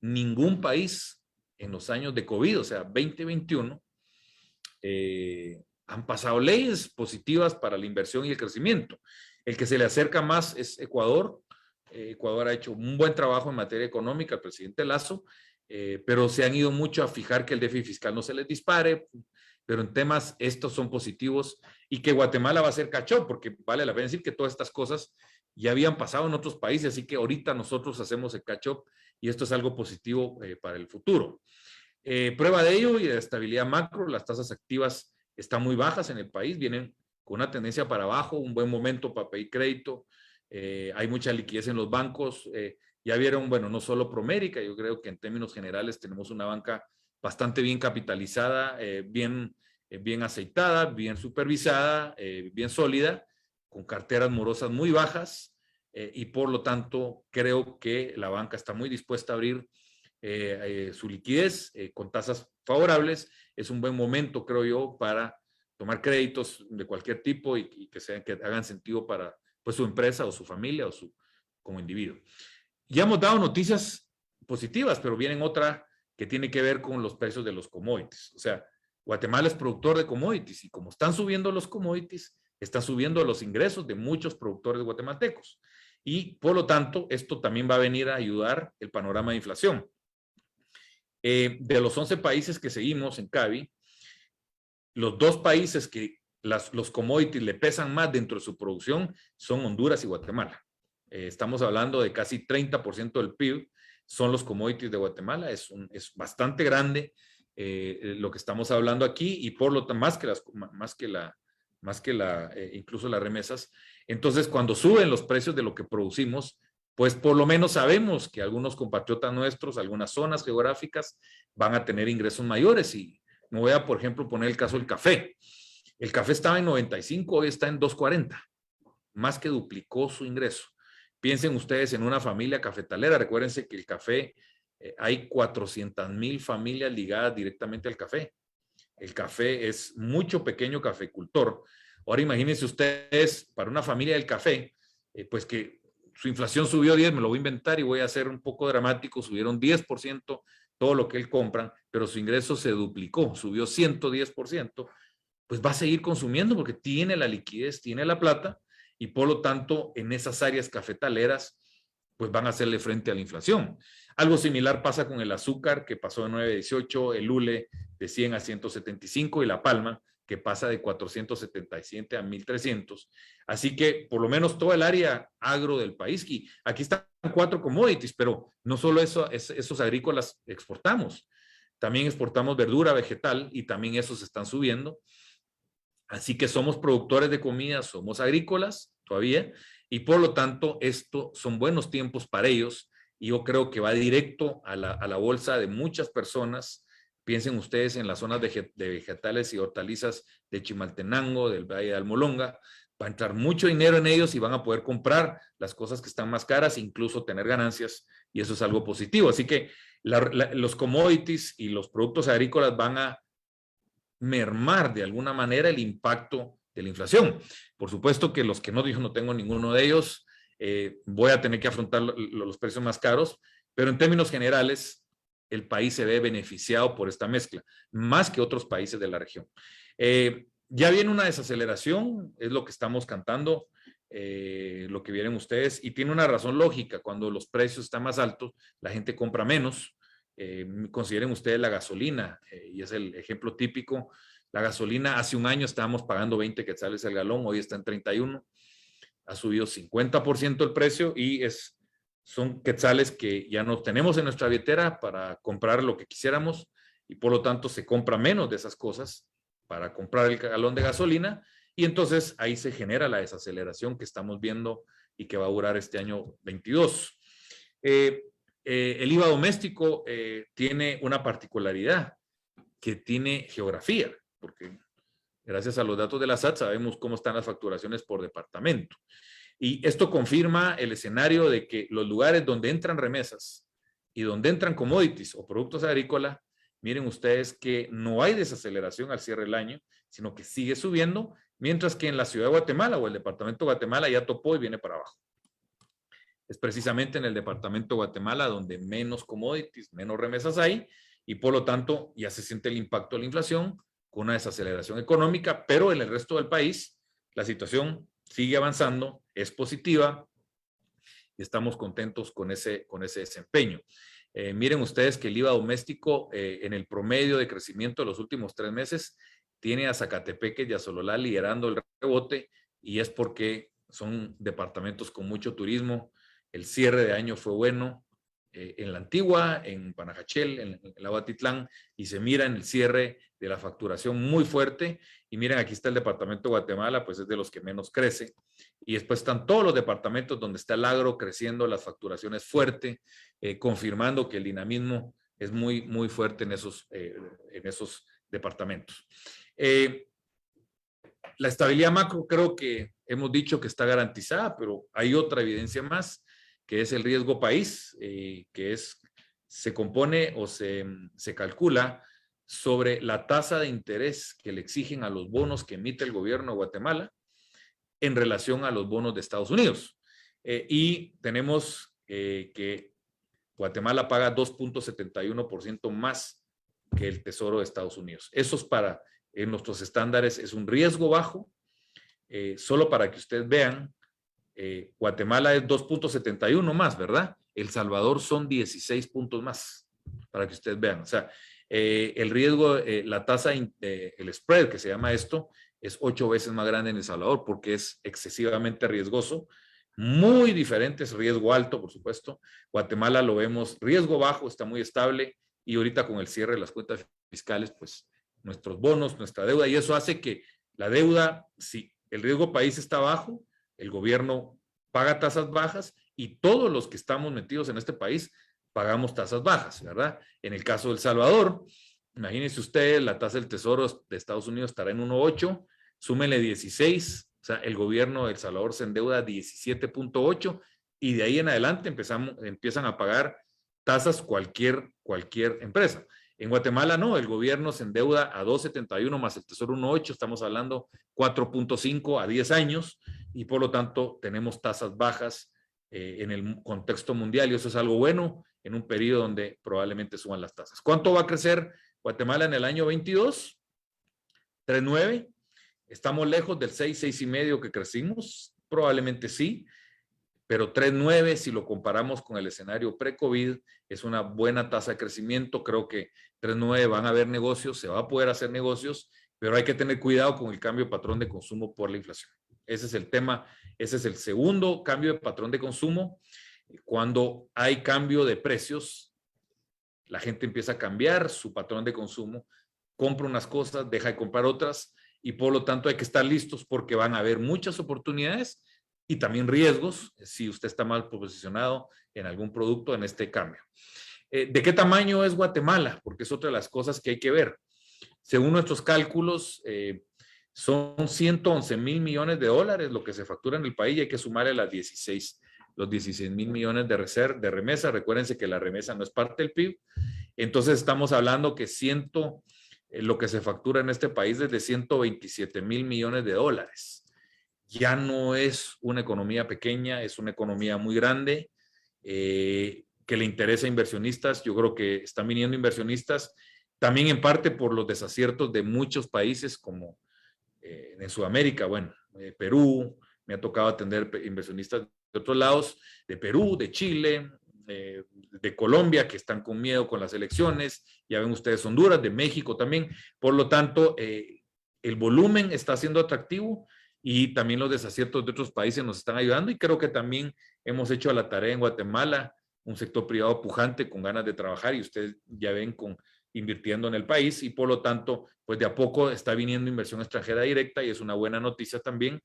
Speaker 2: ningún país en los años de COVID, o sea, 2021, han pasado leyes positivas para la inversión y el crecimiento. El que se le acerca más es Ecuador. Ecuador ha hecho un buen trabajo en materia económica, el presidente Lazo, pero se han ido mucho a fijar que el déficit fiscal no se les dispare, pero en temas estos son positivos y que Guatemala va a ser catch-up, porque vale la pena decir que todas estas cosas ya habían pasado en otros países, así que ahorita nosotros hacemos el catch-up y esto es algo positivo para el futuro. Prueba de ello y de estabilidad macro, las tasas activas están muy bajas en el país, vienen con una tendencia para abajo, un buen momento para pedir crédito, hay mucha liquidez en los bancos, ya vieron, bueno, no solo Promérica, yo creo que en términos generales tenemos una banca bastante bien capitalizada, bien aceitada, bien supervisada, bien sólida, con carteras morosas muy bajas y por lo tanto creo que la banca está muy dispuesta a abrir su liquidez con tasas favorables. Es un buen momento, creo yo, para tomar créditos de cualquier tipo y que hagan sentido para pues, su empresa o su familia o como individuo. Ya hemos dado noticias positivas, pero vienen otra que tiene que ver con los precios de los commodities. O sea, Guatemala es productor de commodities y como están subiendo los commodities, están subiendo los ingresos de muchos productores guatemaltecos. Y por lo tanto, esto también va a venir a ayudar el panorama de inflación. De los 11 países que seguimos en CABI, los dos países que los commodities le pesan más dentro de su producción son Honduras y Guatemala. Estamos hablando de casi 30% del PIB son los commodities de Guatemala, es bastante grande lo que estamos hablando aquí y por lo tanto incluso las remesas. Entonces, cuando suben los precios de lo que producimos, pues por lo menos sabemos que algunos compatriotas nuestros, algunas zonas geográficas van a tener ingresos mayores y me voy a, por ejemplo, poner el caso del café. El café estaba en 95, hoy está en 240, más que duplicó su ingreso. Piensen ustedes en una familia cafetalera, recuérdense que el café, hay 400,000 familias ligadas directamente al café. El café es mucho pequeño cafecultor. Ahora imagínense ustedes, para una familia del café, pues que su inflación subió 10, me lo voy a inventar y voy a hacer un poco dramático, subieron 10% todo lo que él compran, pero su ingreso se duplicó, subió 110%, pues va a seguir consumiendo porque tiene la liquidez, tiene la plata y por lo tanto en esas áreas cafetaleras pues van a hacerle frente a la inflación. Algo similar pasa con el azúcar que pasó de 9.18, el hule de 100 a 175 y la palma que pasa de 477 a 1.300. Así que por lo menos toda el área agro del país, y aquí están 4 commodities, pero no solo eso, esos agrícolas exportamos, también exportamos verdura vegetal y también esos están subiendo. Así que somos productores de comida, somos agrícolas todavía y por lo tanto esto son buenos tiempos para ellos y yo creo que va directo a la bolsa de muchas personas. Piensen ustedes en las zonas de vegetales y hortalizas de Chimaltenango, del Valle de Almolonga. Va a entrar mucho dinero en ellos y van a poder comprar las cosas que están más caras, incluso tener ganancias, y eso es algo positivo. Así que los commodities y los productos agrícolas van a mermar de alguna manera el impacto de la inflación. Por supuesto que los que no, yo no tengo ninguno de ellos, voy a tener que afrontar los precios más caros, pero en términos generales, el país se ve beneficiado por esta mezcla, más que otros países de la región. Ya viene una desaceleración, es lo que estamos cantando, lo que vienen ustedes, y tiene una razón lógica. Cuando los precios están más altos, la gente compra menos. Consideren ustedes la gasolina, y es el ejemplo típico. La gasolina hace un año estábamos pagando 20 quetzales el galón, hoy está en 31. Ha subido 50% el precio y son quetzales que ya no tenemos en nuestra billetera para comprar lo que quisiéramos y por lo tanto se compra menos de esas cosas para comprar el galón de gasolina y entonces ahí se genera la desaceleración que estamos viendo y que va a durar este año 22. El IVA doméstico tiene una particularidad que tiene geografía, porque gracias a los datos de la SAT sabemos cómo están las facturaciones por departamento. Y esto confirma el escenario de que los lugares donde entran remesas y donde entran commodities o productos agrícolas, miren ustedes que no hay desaceleración al cierre del año, sino que sigue subiendo, mientras que en la ciudad de Guatemala o el departamento de Guatemala ya topó y viene para abajo. Es precisamente en el departamento de Guatemala donde menos commodities, menos remesas hay, y por lo tanto ya se siente el impacto de la inflación con una desaceleración económica, pero en el resto del país la situación sigue avanzando, es positiva y estamos contentos con ese desempeño. Miren ustedes que el IVA doméstico en el promedio de crecimiento de los últimos 3 meses tiene a Zacatepeque y a Sololá liderando el rebote y es porque son departamentos con mucho turismo. El cierre de año fue bueno en la Antigua, en Panajachel, en la Batitlán, y se mira en el cierre de la facturación muy fuerte. Y miren, aquí está el departamento de Guatemala, pues es de los que menos crece. Y después están todos los departamentos donde está el agro creciendo, las facturaciones fuerte, confirmando que el dinamismo es muy, muy fuerte en esos departamentos. La estabilidad macro creo que hemos dicho que está garantizada, pero hay otra evidencia más, que es el riesgo país, que se compone o se calcula sobre la tasa de interés que le exigen a los bonos que emite el gobierno de Guatemala en relación a los bonos de Estados Unidos. Y tenemos que Guatemala paga 2.71% más que el Tesoro de Estados Unidos. Eso es en nuestros estándares, es un riesgo bajo. Solo para que ustedes vean, Guatemala es 2.71 más, ¿verdad? El Salvador son 16 puntos más, para que ustedes vean. O sea, el riesgo, la tasa, el spread que se llama esto, es 8 veces más grande en El Salvador porque es excesivamente riesgoso. Muy diferente, es riesgo alto, por supuesto. Guatemala lo vemos riesgo bajo, está muy estable y ahorita con el cierre de las cuentas fiscales, pues nuestros bonos, nuestra deuda, y eso hace que la deuda, si el riesgo país está bajo, el gobierno paga tasas bajas y todos los que estamos metidos en este país pagamos tasas bajas, ¿verdad? En el caso de El Salvador, imagínense ustedes, la tasa del Tesoro de Estados Unidos estará en 1.8, súmenle 16, o sea, el gobierno de El Salvador se endeuda 17.8 y de ahí en adelante empiezan a pagar tasas cualquier empresa. En Guatemala no, el gobierno se endeuda a 2.71 más el Tesoro 1.8, estamos hablando 4.5 a 10 años y por lo tanto tenemos tasas bajas en el contexto mundial y eso es algo bueno en un periodo donde probablemente suban las tasas. ¿Cuánto va a crecer Guatemala en el año 22? 3.9. ¿Estamos lejos del 6.5 que crecimos? Probablemente sí, pero 3.9 si lo comparamos con el escenario pre-COVID es una buena tasa de crecimiento. Creo que 3.9 van a haber negocios, se va a poder hacer negocios, pero hay que tener cuidado con el cambio de patrón de consumo por la inflación. Ese es el tema, ese es el segundo cambio de patrón de consumo. Cuando hay cambio de precios, la gente empieza a cambiar su patrón de consumo, compra unas cosas, deja de comprar otras y por lo tanto hay que estar listos porque van a haber muchas oportunidades y también riesgos si usted está mal posicionado en algún producto en este cambio. ¿De qué tamaño es Guatemala? Porque es otra de las cosas que hay que ver. Según nuestros cálculos, son 111,000 millones de dólares lo que se factura en el país y hay que sumarle los 16,000 millones de remesa. Recuérdense que la remesa no es parte del PIB. Entonces estamos hablando que lo que se factura en este país es de 127,000 millones de dólares. Ya no es una economía pequeña, es una economía muy grande que le interesa a inversionistas. Yo creo que están viniendo inversionistas también en parte por los desaciertos de muchos países como en Sudamérica, bueno, Perú, me ha tocado atender inversionistas de otros lados, de Perú, de Chile, de Colombia, que están con miedo con las elecciones, ya ven ustedes Honduras, de México también, por lo tanto, el volumen está siendo atractivo y también los desaciertos de otros países nos están ayudando, y creo que también hemos hecho la tarea en Guatemala, un sector privado pujante con ganas de trabajar, y ustedes ya ven invirtiendo en el país, y por lo tanto, pues de a poco está viniendo inversión extranjera directa y es una buena noticia también.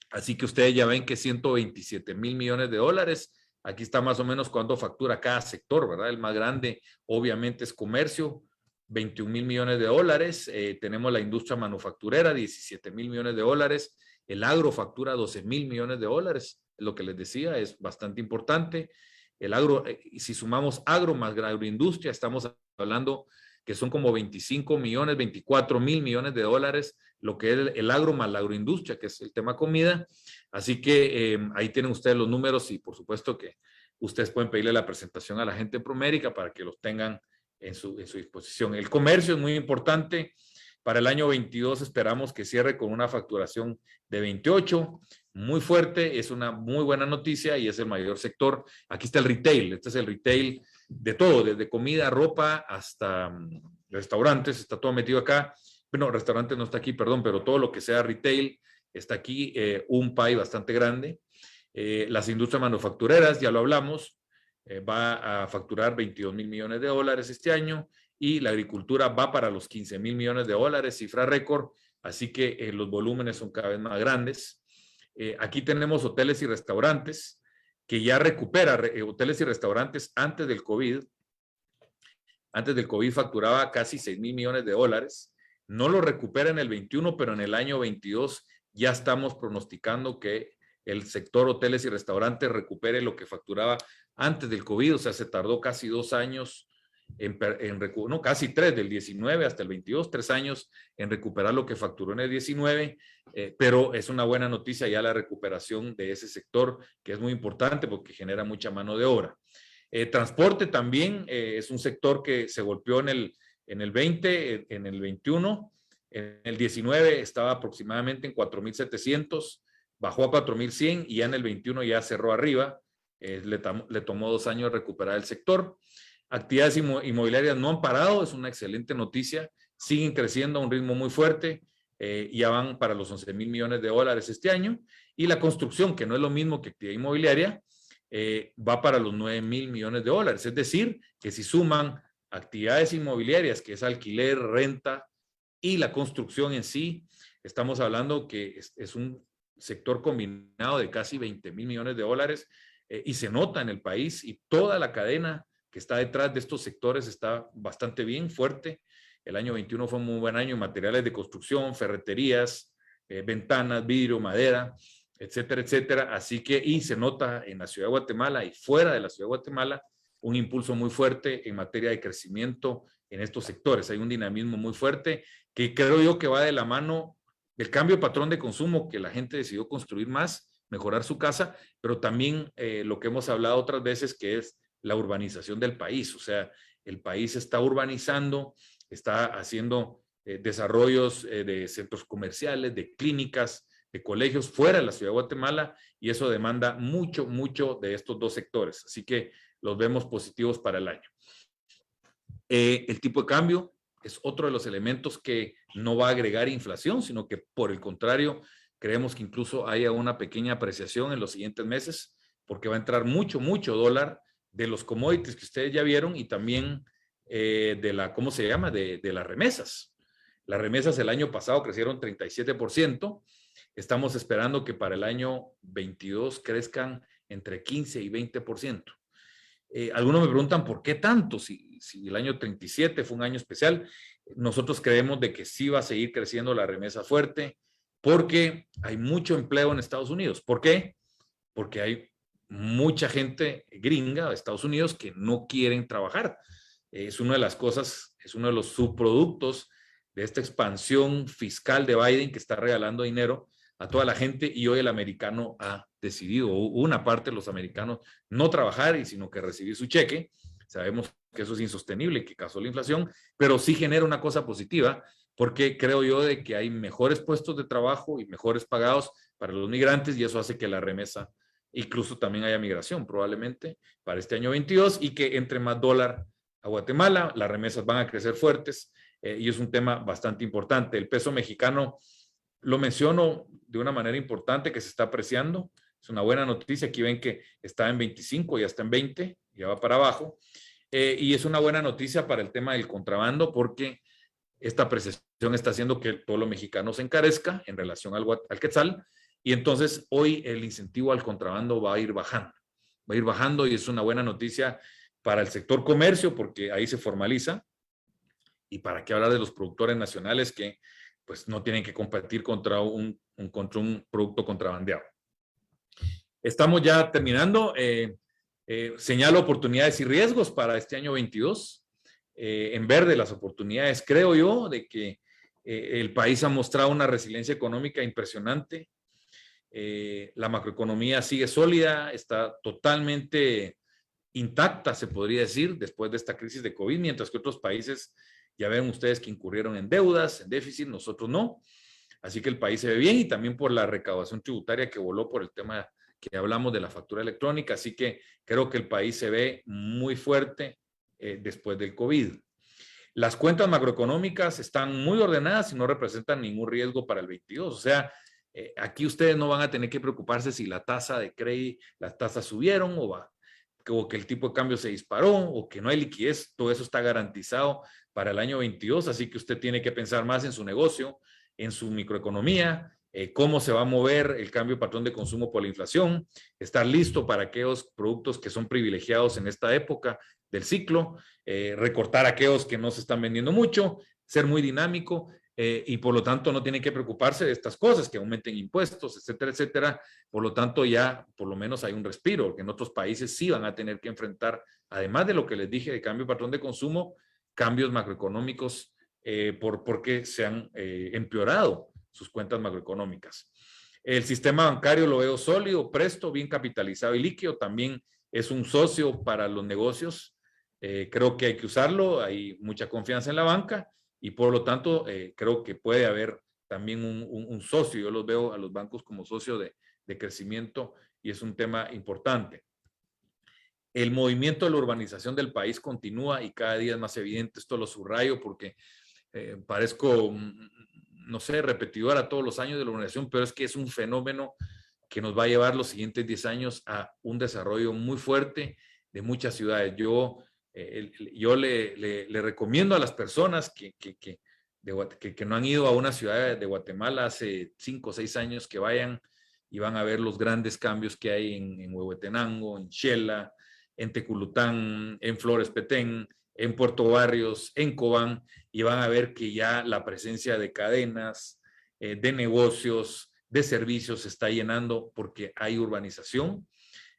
Speaker 2: Así que ustedes ya ven que 127,000 millones de dólares, aquí está más o menos cuánto factura cada sector, ¿verdad? El más grande obviamente es comercio, 21,000 millones de dólares, tenemos la industria manufacturera, 17,000 millones de dólares, el agro factura 12,000 millones de dólares, lo que les decía, es bastante importante. El agro, si sumamos agro más agroindustria, estamos hablando que son como 25 millones, 24,000 millones de dólares, lo que es el agro más la agroindustria, que es el tema comida. Así que ahí tienen ustedes los números, y por supuesto que ustedes pueden pedirle la presentación a la gente en Promérica para que los tengan en su disposición. El comercio es muy importante. Para el año 22 esperamos que cierre con una facturación de 28, muy fuerte, es una muy buena noticia y es el mayor sector. Aquí está el retail, este es el retail de todo, desde comida, ropa, hasta restaurantes, está todo metido acá. Bueno, restaurantes no está aquí, perdón, pero todo lo que sea retail está aquí, un pie bastante grande. Las industrias manufactureras, ya lo hablamos, va a facturar 22,000 millones de dólares este año, y la agricultura va para los 15,000 millones de dólares, cifra récord, así que los volúmenes son cada vez más grandes. Aquí tenemos hoteles y restaurantes, que ya recupera, hoteles y restaurantes antes del COVID facturaba casi 6,000 millones de dólares, no lo recupera en el 21, pero en el año 22 ya estamos pronosticando que el sector hoteles y restaurantes recupere lo que facturaba antes del COVID, o sea, se tardó casi 2 años, no, casi 3, del 19 hasta el 22, 3 años en recuperar lo que facturó en el 19, pero es una buena noticia ya la recuperación de ese sector, que es muy importante porque genera mucha mano de obra. Transporte también es un sector que se golpeó en el 20, en el 21, en el 19 estaba aproximadamente en 4,700, bajó a 4,100 y ya en el 21 ya cerró arriba. Le tomó 2 años recuperar el sector. Actividades inmobiliarias no han parado, es una excelente noticia, siguen creciendo a un ritmo muy fuerte, ya van para los 11,000 millones de dólares este año, y la construcción, que no es lo mismo que actividad inmobiliaria, va para los 9,000 millones de dólares, es decir, que si suman actividades inmobiliarias, que es alquiler, renta y la construcción en sí, estamos hablando que es un sector combinado de casi 20,000 millones de dólares, y se nota en el país, y toda la cadena que está detrás de estos sectores está bastante bien, fuerte. El año 21 fue un muy buen año en materiales de construcción, ferreterías, ventanas, vidrio, madera, etcétera, etcétera. Así que, y se nota en la ciudad de Guatemala y fuera de la ciudad de Guatemala, un impulso muy fuerte en materia de crecimiento en estos sectores. Hay un dinamismo muy fuerte que creo yo que va de la mano del cambio de patrón de consumo, que la gente decidió construir más, mejorar su casa, pero también lo que hemos hablado otras veces, que es la urbanización del país. O sea, el país está urbanizando, está haciendo desarrollos de centros comerciales, de clínicas, de colegios fuera de la ciudad de Guatemala, y eso demanda mucho, mucho de estos dos sectores. Así que los vemos positivos para el año. El tipo de cambio es otro de los elementos que no va a agregar inflación, sino que por el contrario, creemos que incluso haya una pequeña apreciación en los siguientes meses, porque va a entrar mucho, mucho dólar de los commodities que ustedes ya vieron, y también de la, ¿cómo se llama? De las remesas. Las remesas el año pasado crecieron 37%. Estamos esperando que para el año 22 crezcan entre 15 y 20%. Algunos me preguntan por qué tanto, si el año 37 fue un año especial. Nosotros creemos de que sí va a seguir creciendo la remesa fuerte, porque hay mucho empleo en Estados Unidos. ¿Por qué? Porque hay mucha gente gringa de Estados Unidos que no quieren trabajar. Es una de las cosas, es uno de los subproductos de esta expansión fiscal de Biden, que está regalando dinero a toda la gente, y hoy el americano ha decidido, una parte de los americanos, no trabajar, y sino que recibir su cheque. Sabemos que eso es insostenible, que causó la inflación, pero sí genera una cosa positiva, porque creo yo de que hay mejores puestos de trabajo y mejores pagados para los migrantes, y eso hace que la remesa, incluso también haya migración probablemente para este año 22, y que entre más dólar a Guatemala, las remesas van a crecer fuertes. y es un tema bastante importante. El peso mexicano lo menciono de una manera importante, que se está apreciando. Es una buena noticia. Aquí ven que está en 25, ya está en 20, ya va para abajo. Y es una buena noticia para el tema del contrabando, porque esta apreciación está haciendo que todo lo mexicano se encarezca en relación al quetzal, y entonces hoy el incentivo al contrabando va a ir bajando. Va a ir bajando, y es una buena noticia para el sector comercio, porque ahí se formaliza. Y para qué hablar de los productores nacionales que pues no tienen que competir contra un producto contrabandeado. Estamos ya terminando. Señalo oportunidades y riesgos para este año 22. En verde las oportunidades, creo yo, de que el país ha mostrado una resiliencia económica impresionante. La macroeconomía sigue sólida, está totalmente intacta, se podría decir, después de esta crisis de COVID, mientras que otros países, ya ven ustedes que incurrieron en deudas, en déficit, nosotros no. Así que el país se ve bien, y también por la recaudación tributaria que voló por el tema que hablamos de la factura electrónica. Así que creo que el país se ve muy fuerte después del COVID. Las cuentas macroeconómicas están muy ordenadas y no representan ningún riesgo para el 22. O sea, aquí ustedes no van a tener que preocuparse si la tasa de crédito, las tasas subieron o que el tipo de cambio se disparó o que no hay liquidez. Todo eso está garantizado para el año 22. Así que usted tiene que pensar más en su negocio, en su microeconomía, cómo se va a mover el cambio de patrón de consumo por la inflación, estar listo para aquellos productos que son privilegiados en esta época del ciclo, recortar aquellos que no se están vendiendo mucho, ser muy dinámico, y por lo tanto no tienen que preocuparse de estas cosas, que aumenten impuestos, etcétera, etcétera. Por lo tanto ya por lo menos hay un respiro, que en otros países sí van a tener que enfrentar, además de lo que les dije de cambio de patrón de consumo, cambios macroeconómicos porque se han empeorado sus cuentas macroeconómicas. El sistema bancario lo veo sólido, presto, bien capitalizado y líquido. También es un socio para los negocios. Creo que hay que usarlo, hay mucha confianza en la banca, y por lo tanto creo que puede haber también un socio. Yo los veo a los bancos como socio de crecimiento, y es un tema importante. El movimiento de la urbanización del país continúa y cada día es más evidente. Esto lo subrayo porque parezco, no sé, repetidora todos los años de la urbanización, pero es que es un fenómeno que nos va a llevar los siguientes 10 años a un desarrollo muy fuerte de muchas ciudades. Yo le recomiendo a las personas que no han ido a una ciudad de Guatemala hace 5 o 6 años, que vayan y van a ver los grandes cambios que hay en Huehuetenango, en Xela, en Teculután, en Flores Petén, en Puerto Barrios, en Cobán, y van a ver que ya la presencia de cadenas, de negocios, de servicios se está llenando porque hay urbanización.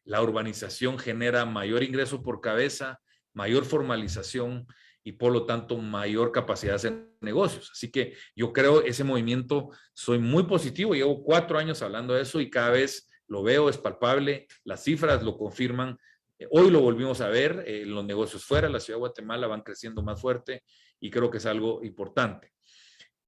Speaker 2: La urbanización genera mayor ingreso por cabeza, mayor formalización y por lo tanto mayor capacidad de hacer negocios. Así que yo creo ese movimiento, soy muy positivo, llevo 4 años hablando de eso y cada vez lo veo, es palpable, las cifras lo confirman. Hoy lo volvimos a ver, los negocios fuera de la ciudad de Guatemala van creciendo más fuerte y creo que es algo importante.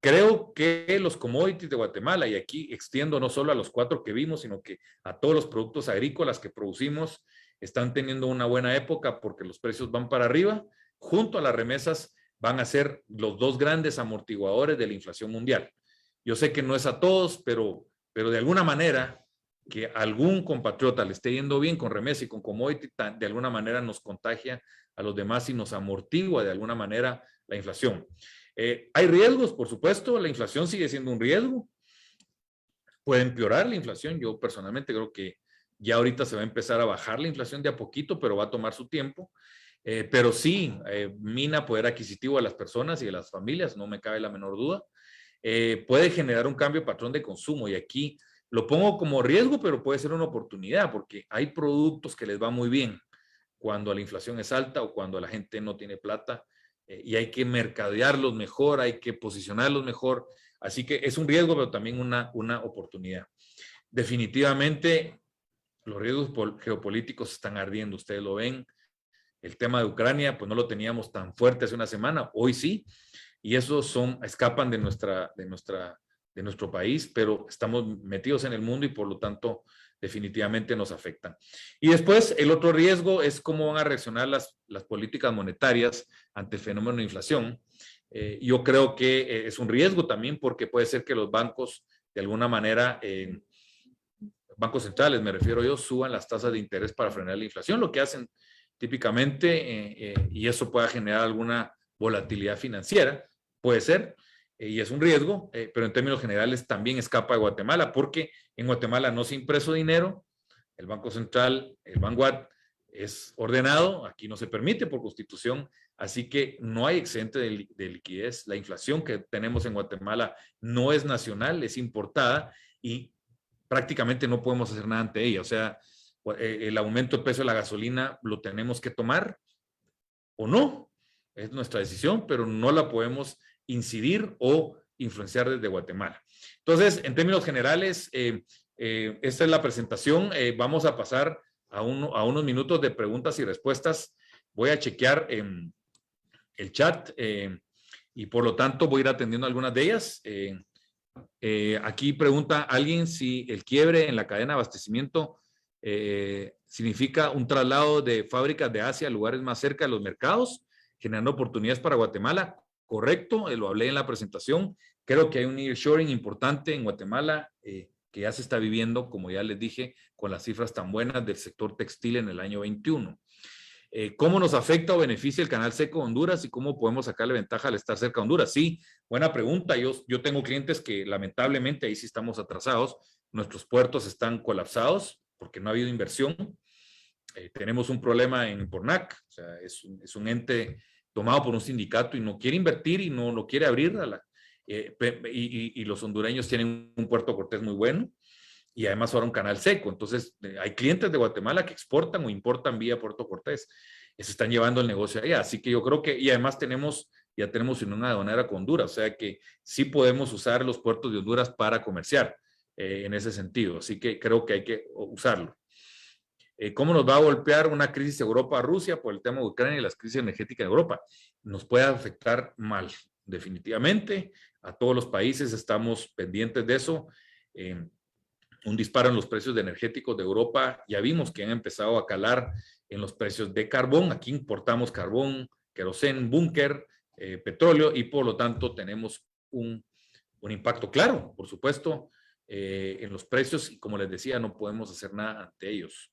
Speaker 2: Creo que los commodities de Guatemala, y aquí extiendo no solo a los 4 que vimos, sino que a todos los productos agrícolas que producimos, están teniendo una buena época porque los precios van para arriba. Junto a las remesas van a ser los 2 grandes amortiguadores de la inflación mundial. Yo sé que no es a todos, pero de alguna manera que algún compatriota le esté yendo bien con remesa y con commodity, de alguna manera nos contagia a los demás y nos amortigua de alguna manera la inflación. Hay riesgos, por supuesto, la inflación sigue siendo un riesgo. Puede empeorar la inflación. Yo personalmente creo que ya ahorita se va a empezar a bajar la inflación de a poquito, pero va a tomar su tiempo. Pero sí, mina poder adquisitivo de las personas y de las familias, no me cabe la menor duda. Puede generar un cambio de patrón de consumo, y aquí lo pongo como riesgo, pero puede ser una oportunidad porque hay productos que les va muy bien cuando la inflación es alta o cuando la gente no tiene plata, y hay que mercadearlos mejor, hay que posicionarlos mejor. Así que es un riesgo, pero también una oportunidad. Definitivamente los riesgos geopolíticos están ardiendo, ustedes lo ven. El tema de Ucrania, pues no lo teníamos tan fuerte hace una semana, hoy sí, y esos escapan de nuestro país, pero estamos metidos en el mundo y por lo tanto definitivamente nos afectan. Y después el otro riesgo es cómo van a reaccionar las políticas monetarias ante el fenómeno de inflación. Yo creo que es un riesgo también porque puede ser que los bancos, de alguna manera, bancos centrales, me refiero yo, suban las tasas de interés para frenar la inflación, lo que hacen típicamente, y eso pueda generar alguna volatilidad financiera, puede ser, y es un riesgo, pero en términos generales también escapa de Guatemala, porque en Guatemala no se ha impreso dinero, el Banco Central, el Banguat, es ordenado, aquí no se permite por constitución, así que no hay excedente de liquidez. La inflación que tenemos en Guatemala no es nacional, es importada y prácticamente no podemos hacer nada ante ella. O sea, el aumento del precio de la gasolina lo tenemos que tomar o no, es nuestra decisión, pero no la podemos incidir o influenciar desde Guatemala. Entonces, en términos generales, esta es la presentación. Vamos a pasar a unos minutos de preguntas y respuestas. Voy a chequear el chat y por lo tanto voy a ir atendiendo algunas de ellas. Aquí pregunta alguien si el quiebre en la cadena de abastecimiento significa un traslado de fábricas de Asia a lugares más cerca de los mercados, generando oportunidades para Guatemala. Correcto, lo hablé en la presentación. Creo que hay un nearshoring importante en Guatemala que ya se está viviendo, como ya les dije, con las cifras tan buenas del sector textil en el año 21. ¿Cómo nos afecta o beneficia el canal seco de Honduras y cómo podemos sacarle ventaja al estar cerca de Honduras? Sí, buena pregunta. Yo tengo clientes que lamentablemente ahí sí estamos atrasados. Nuestros puertos están colapsados porque no ha habido inversión. Tenemos un problema en Pornac, o sea, es un ente tomado por un sindicato y no quiere invertir y no lo quiere abrir. Y los hondureños tienen un Puerto Cortés muy bueno y además ahora un canal seco. Entonces, hay clientes de Guatemala que exportan o importan vía Puerto Cortés. Se están llevando el negocio allá. Así que yo creo que, y además ya tenemos una aduanera con Honduras, o sea que sí podemos usar los puertos de Honduras para comerciar en ese sentido. Así que creo que hay que usarlo. ¿Cómo nos va a golpear una crisis Europa-Rusia por el tema de Ucrania y las crisis energéticas en Europa? Nos puede afectar mal, definitivamente. A todos los países estamos pendientes de eso. Un disparo en los precios de energéticos de Europa. Ya vimos que han empezado a calar en los precios de carbón. Aquí importamos carbón, queroseno, búnker, petróleo y por lo tanto tenemos un impacto claro, por supuesto, en los precios y como les decía, no podemos hacer nada ante ellos.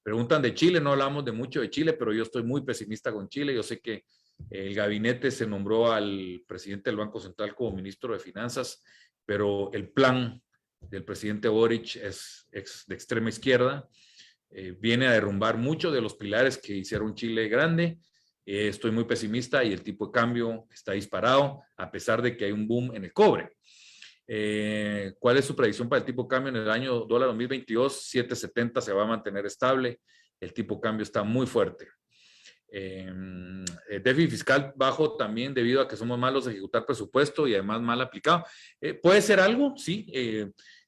Speaker 2: Preguntan de Chile, no hablamos de mucho de Chile, pero yo estoy muy pesimista con Chile. Yo sé que el gabinete se nombró al presidente del Banco Central como ministro de Finanzas, pero el plan del presidente Boric es de extrema izquierda. Viene a derrumbar muchos de los pilares que hicieron Chile grande. Estoy muy pesimista y el tipo de cambio está disparado, a pesar de que hay un boom en el cobre. ¿Cuál es su predicción para el tipo de cambio en el año dólar 2022? 7.70 se va a mantener estable. El tipo de cambio está muy fuerte. Déficit fiscal bajo también debido a que somos malos de ejecutar presupuesto y además mal aplicado. ¿Puede ser algo? Sí.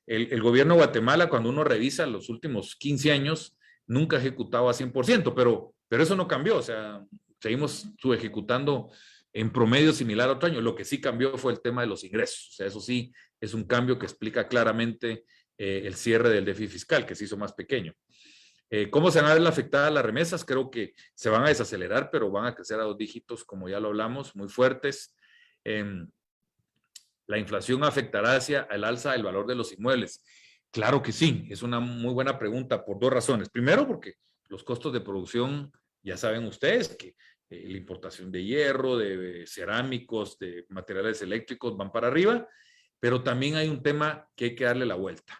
Speaker 2: El gobierno de Guatemala, cuando uno revisa los últimos 15 años, nunca ha ejecutado a 100%, pero eso no cambió. O sea, seguimos subejecutando en promedio similar a otro año. Lo que sí cambió fue el tema de los ingresos. O sea, eso sí es un cambio que explica claramente el cierre del déficit fiscal, que se hizo más pequeño. ¿Cómo se van a ver afectadas las remesas? Creo que se van a desacelerar, pero van a crecer a 2 dígitos, como ya lo hablamos, muy fuertes. ¿La inflación afectará hacia el alza del valor de los inmuebles? Claro que sí, es una muy buena pregunta por 2 razones. Primero, porque los costos de producción, ya saben ustedes que la importación de hierro, de cerámicos, de materiales eléctricos van para arriba, pero también hay un tema que hay que darle la vuelta.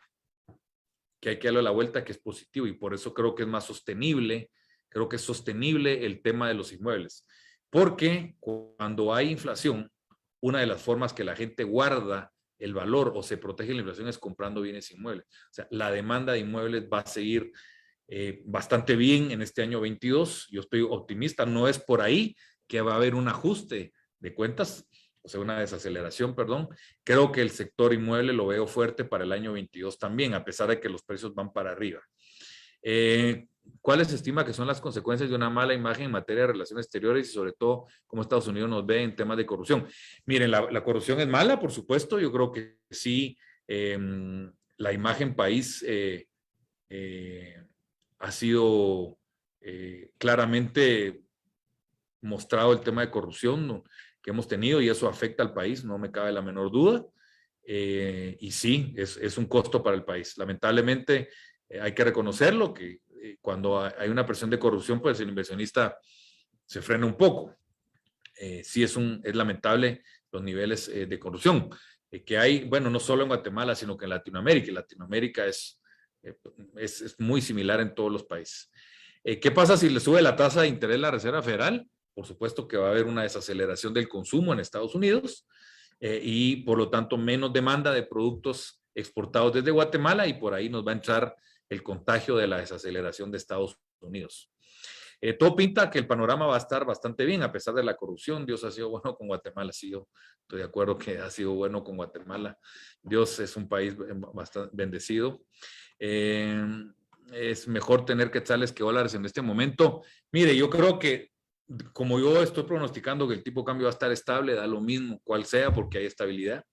Speaker 2: Que es positivo y por eso creo que es más sostenible, creo que es sostenible el tema de los inmuebles. Porque cuando hay inflación, una de las formas que la gente guarda el valor o se protege la inflación es comprando bienes inmuebles. O sea, la demanda de inmuebles va a seguir bastante bien en este año 22. Yo estoy optimista, no es por ahí que va a haber un ajuste de cuentas, o sea, una desaceleración, perdón. Creo que el sector inmueble lo veo fuerte para el año 22 también, a pesar de que los precios van para arriba. ¿Cuáles se estima que son las consecuencias de una mala imagen en materia de relaciones exteriores y sobre todo cómo Estados Unidos nos ve en temas de corrupción? Miren, la corrupción es mala, por supuesto. Yo creo que sí, la imagen país ha sido claramente mostrado el tema de corrupción, ¿no? que hemos tenido y eso afecta al país, no me cabe la menor duda. Y sí, es un costo para el país. Lamentablemente hay que reconocerlo, que cuando hay una presión de corrupción, pues el inversionista se frena un poco. Sí es lamentable los niveles de corrupción que hay, bueno, no solo en Guatemala, sino que en Latinoamérica. Y Latinoamérica es muy similar en todos los países. ¿Qué pasa si le sube la tasa de interés la Reserva Federal? Por supuesto que va a haber una desaceleración del consumo en Estados Unidos y por lo tanto menos demanda de productos exportados desde Guatemala y por ahí nos va a entrar el contagio de la desaceleración de Estados Unidos. Todo pinta que el panorama va a estar bastante bien a pesar de la corrupción. Dios ha sido bueno con Guatemala, sí, yo estoy de acuerdo que ha sido bueno con Guatemala. Dios es un país bastante bendecido. Es mejor tener quetzales que dólares en este momento. Mire, yo creo que como yo estoy pronosticando que el tipo de cambio va a estar estable, da lo mismo cual sea porque hay estabilidad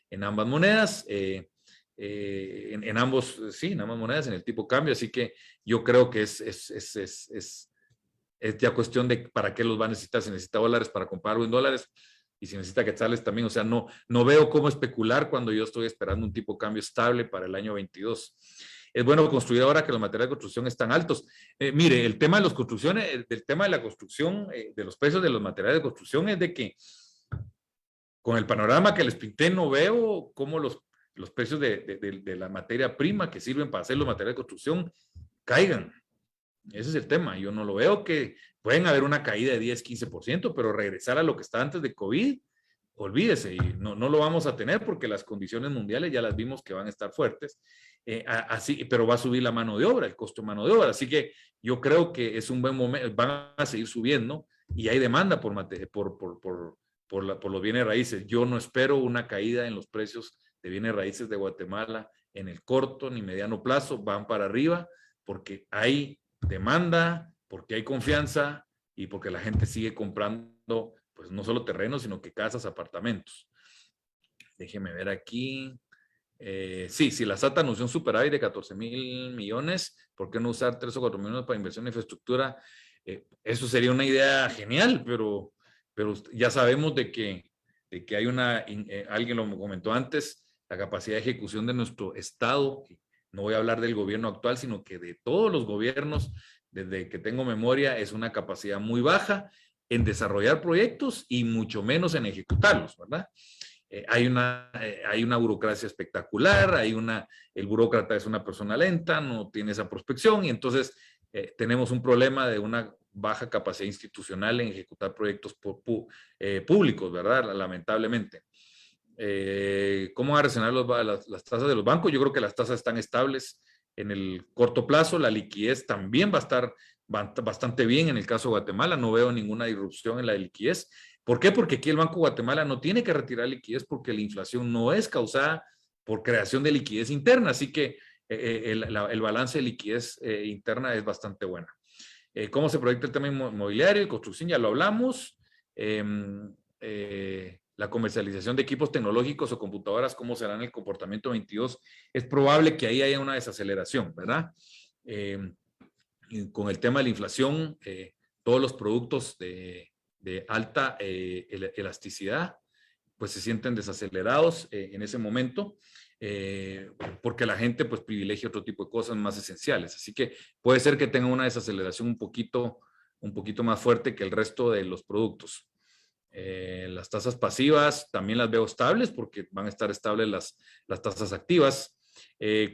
Speaker 2: en ambas monedas. En ambos, sí, en ambas monedas, en el tipo de cambio, así que yo creo que es ya cuestión de para qué los va a necesitar, si necesita dólares para comprarlo en dólares y si necesita quetzales también, o sea, no veo cómo especular cuando yo estoy esperando un tipo de cambio estable para el año 22. Es bueno construir ahora que los materiales de construcción están altos. Mire, el tema de las construcciones, el tema de la construcción, de los precios de los materiales de construcción es de que con el panorama que les pinté no veo cómo los precios de la materia prima que sirven para hacer los materiales de construcción caigan. Ese es el tema. Yo no lo veo que pueden haber una caída de 10, 15%, pero regresar a lo que estaba antes de COVID, olvídese, y no lo vamos a tener porque las condiciones mundiales ya las vimos que van a estar fuertes. Así, pero va a subir la mano de obra, el costo de mano de obra. Así que yo creo que es un buen momento, van a seguir subiendo y hay demanda por los bienes raíces. Yo no espero una caída en los precios de bienes raíces de Guatemala en el corto ni mediano plazo, van para arriba porque hay demanda, porque hay confianza y porque la gente sigue comprando, pues no solo terrenos, sino que casas, apartamentos. Déjeme ver aquí. Sí, si la SAT anunció un superávit de 14,000 millones, ¿por qué no usar 3 o 4 millones para inversión en infraestructura? Eso sería una idea genial, pero ya sabemos de que hay alguien lo comentó antes, la capacidad de ejecución de nuestro Estado, no voy a hablar del gobierno actual, sino que de todos los gobiernos, desde que tengo memoria, es una capacidad muy baja en desarrollar proyectos y mucho menos en ejecutarlos, ¿verdad? Hay una burocracia espectacular, el burócrata es una persona lenta, no tiene esa prospección y entonces tenemos un problema de una baja capacidad institucional en ejecutar proyectos públicos, ¿verdad? Lamentablemente. ¿Cómo van a reaccionar las tasas de los bancos? Yo creo que las tasas están estables en el corto plazo, la liquidez también va a estar bastante bien en el caso de Guatemala, no veo ninguna disrupción en la liquidez. ¿Por qué? Porque aquí el Banco de Guatemala no tiene que retirar liquidez porque la inflación no es causada por creación de liquidez interna, así que el balance de liquidez interna es bastante buena. ¿Cómo se proyecta el tema inmobiliario y construcción? Ya lo hablamos. La comercialización de equipos tecnológicos o computadoras, ¿cómo será en el comportamiento 22? Es probable que ahí haya una desaceleración, ¿verdad? Con el tema de la inflación, todos los productos de alta elasticidad, pues se sienten desacelerados en ese momento, porque la gente pues privilegia otro tipo de cosas más esenciales. Así que puede ser que tenga una desaceleración un poquito más fuerte que el resto de los productos. Las tasas pasivas también las veo estables porque van a estar estables las tasas activas.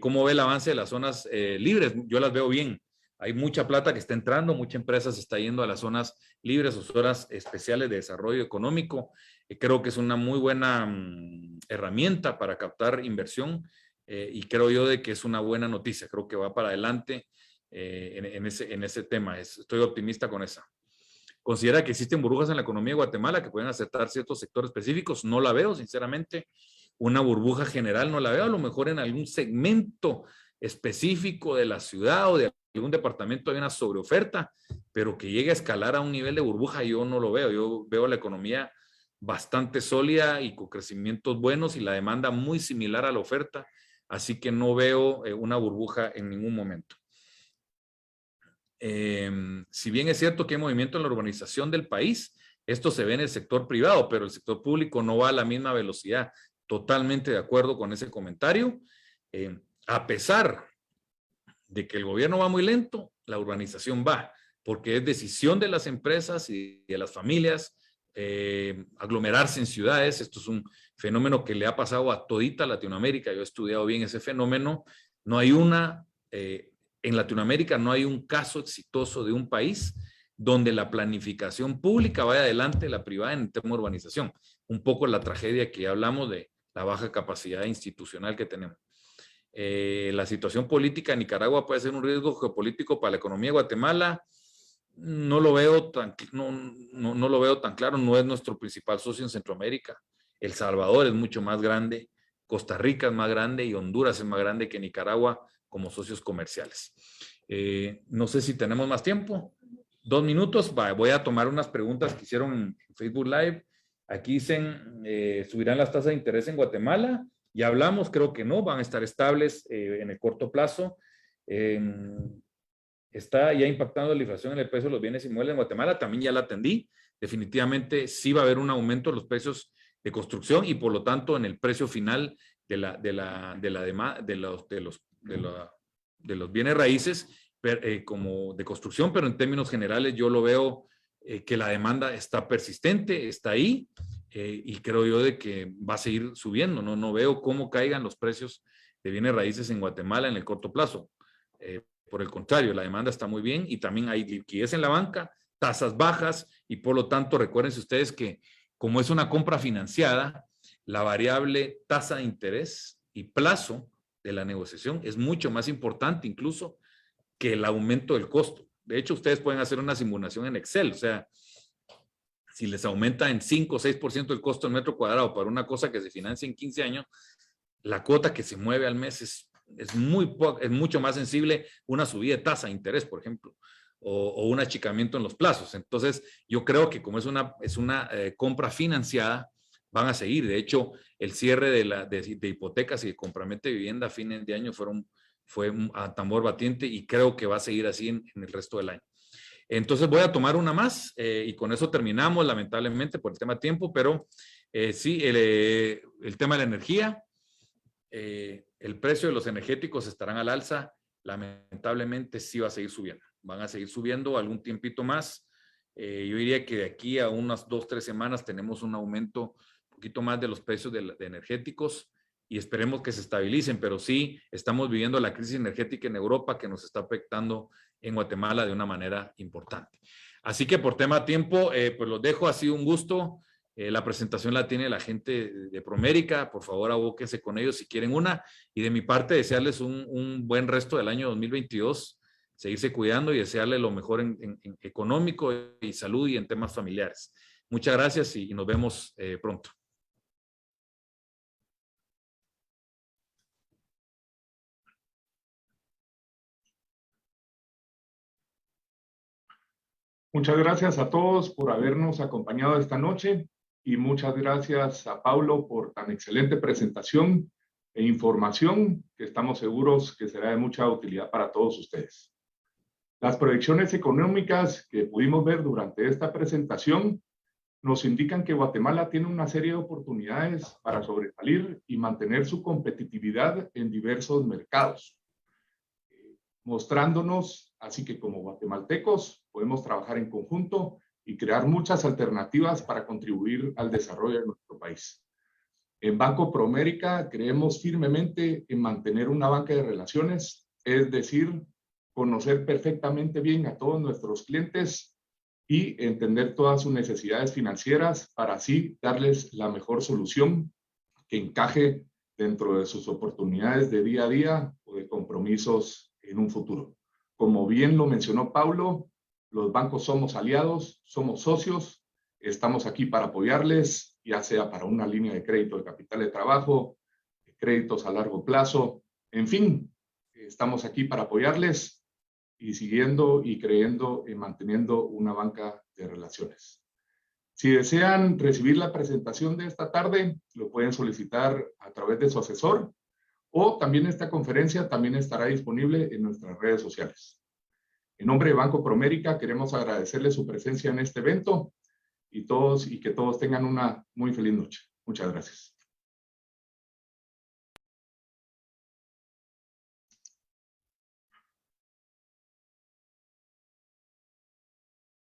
Speaker 2: ¿Cómo ve el avance de las zonas libres? Yo las veo bien. Hay mucha plata que está entrando, mucha empresa se está yendo a las zonas libres o zonas especiales de desarrollo económico. Creo que es una muy buena herramienta para captar inversión y creo yo de que es una buena noticia. Creo que va para adelante en ese tema. Estoy optimista con esa. ¿Considera que existen burbujas en la economía de Guatemala que pueden aceptar ciertos sectores específicos? No la veo, sinceramente. Una burbuja general no la veo. A lo mejor en algún segmento específico de la ciudad o de algún departamento hay una sobreoferta, pero que llegue a escalar a un nivel de burbuja, yo no lo veo. Yo veo la economía bastante sólida y con crecimientos buenos y la demanda muy similar a la oferta, así que no veo una burbuja en ningún momento. Si bien es cierto que hay movimiento en la urbanización del país, Esto se ve en el sector privado, pero el sector público no va a la misma velocidad. Totalmente de acuerdo con ese comentario. A pesar de que el gobierno va muy lento, la urbanización va, porque es decisión de las empresas y de las familias aglomerarse en ciudades. Esto es un fenómeno que le ha pasado a todita Latinoamérica. Yo he estudiado bien ese fenómeno. No hay en Latinoamérica no hay un caso exitoso de un país donde la planificación pública vaya adelante la privada en tema de urbanización. Un poco la tragedia que hablamos de la baja capacidad institucional que tenemos. La situación política en Nicaragua puede ser un riesgo geopolítico para la economía de Guatemala. No lo veo no lo veo tan claro. No es nuestro principal socio en Centroamérica. El Salvador es mucho más grande, Costa Rica es más grande y Honduras es más grande que Nicaragua como socios comerciales. No sé si tenemos más tiempo. 2 minutos. Voy a tomar unas preguntas que hicieron en Facebook Live. Aquí dicen, ¿subirán las tasas de interés en Guatemala? Ya hablamos, creo que no, van a estar estables en el corto plazo. Está ya impactando la inflación en el precio de los bienes inmuebles en Guatemala, también ya la atendí. Definitivamente sí va a haber un aumento de los precios de construcción y por lo tanto en el precio final de los bienes raíces como de construcción, pero en términos generales yo lo veo que la demanda está persistente, está ahí. Y creo yo de que va a seguir subiendo. No veo cómo caigan los precios de bienes raíces en Guatemala en el corto plazo. Por el contrario, la demanda está muy bien y también hay liquidez en la banca, tasas bajas y por lo tanto recuérdense ustedes que como es una compra financiada, la variable tasa de interés y plazo de la negociación es mucho más importante incluso que el aumento del costo. De hecho, ustedes pueden hacer una simulación en Excel, o sea, si les aumenta en 5 o 6% el costo del metro cuadrado para una cosa que se financia en 15 años, la cuota que se mueve al mes es mucho más sensible una subida de tasa de interés, por ejemplo, o un achicamiento en los plazos. Entonces, yo creo que como es una compra financiada, van a seguir. De hecho, el cierre de hipotecas y de compraventa de vivienda a fines de año fue a tambor batiente y creo que va a seguir así en el resto del año. Entonces voy a tomar una más y con eso terminamos, lamentablemente por el tema de tiempo, pero sí, el tema de la energía, el precio de los energéticos estarán al alza, lamentablemente sí va a seguir subiendo, van a seguir subiendo algún tiempito más. Yo diría que de aquí a unas 2 o 3 semanas tenemos un aumento un poquito más de los precios de energéticos y esperemos que se estabilicen, pero sí estamos viviendo la crisis energética en Europa que nos está afectando en Guatemala de una manera importante. Así que por tema de tiempo, pues los dejo, ha sido un gusto. La presentación la tiene la gente de Promérica, por favor abóquense con ellos si quieren una. Y de mi parte, desearles un buen resto del año 2022, seguirse cuidando y desearles lo mejor en económico y salud y en temas familiares. Muchas gracias y nos vemos pronto.
Speaker 3: Muchas gracias a todos por habernos acompañado esta noche y muchas gracias a Paulo por tan excelente presentación e información que estamos seguros que será de mucha utilidad para todos ustedes. Las proyecciones económicas que pudimos ver durante esta presentación nos indican que Guatemala tiene una serie de oportunidades para sobresalir y mantener su competitividad en diversos mercados, mostrándonos así que como guatemaltecos podemos trabajar en conjunto y crear muchas alternativas para contribuir al desarrollo de nuestro país. En Banco Promérica creemos firmemente en mantener una banca de relaciones, es decir, conocer perfectamente bien a todos nuestros clientes y entender todas sus necesidades financieras para así darles la mejor solución que encaje dentro de sus oportunidades de día a día o de compromisos en un futuro. Como bien lo mencionó Paulo, los bancos somos aliados, somos socios, estamos aquí para apoyarles, ya sea para una línea de crédito de capital de trabajo, créditos a largo plazo, en fin, estamos aquí para apoyarles y siguiendo y creyendo en manteniendo una banca de relaciones. Si desean recibir la presentación de esta tarde, lo pueden solicitar a través de su asesor o también esta conferencia también estará disponible en nuestras redes sociales. En nombre de Banco Promérica queremos agradecerle su presencia en este evento y que todos tengan una muy feliz noche. Muchas gracias.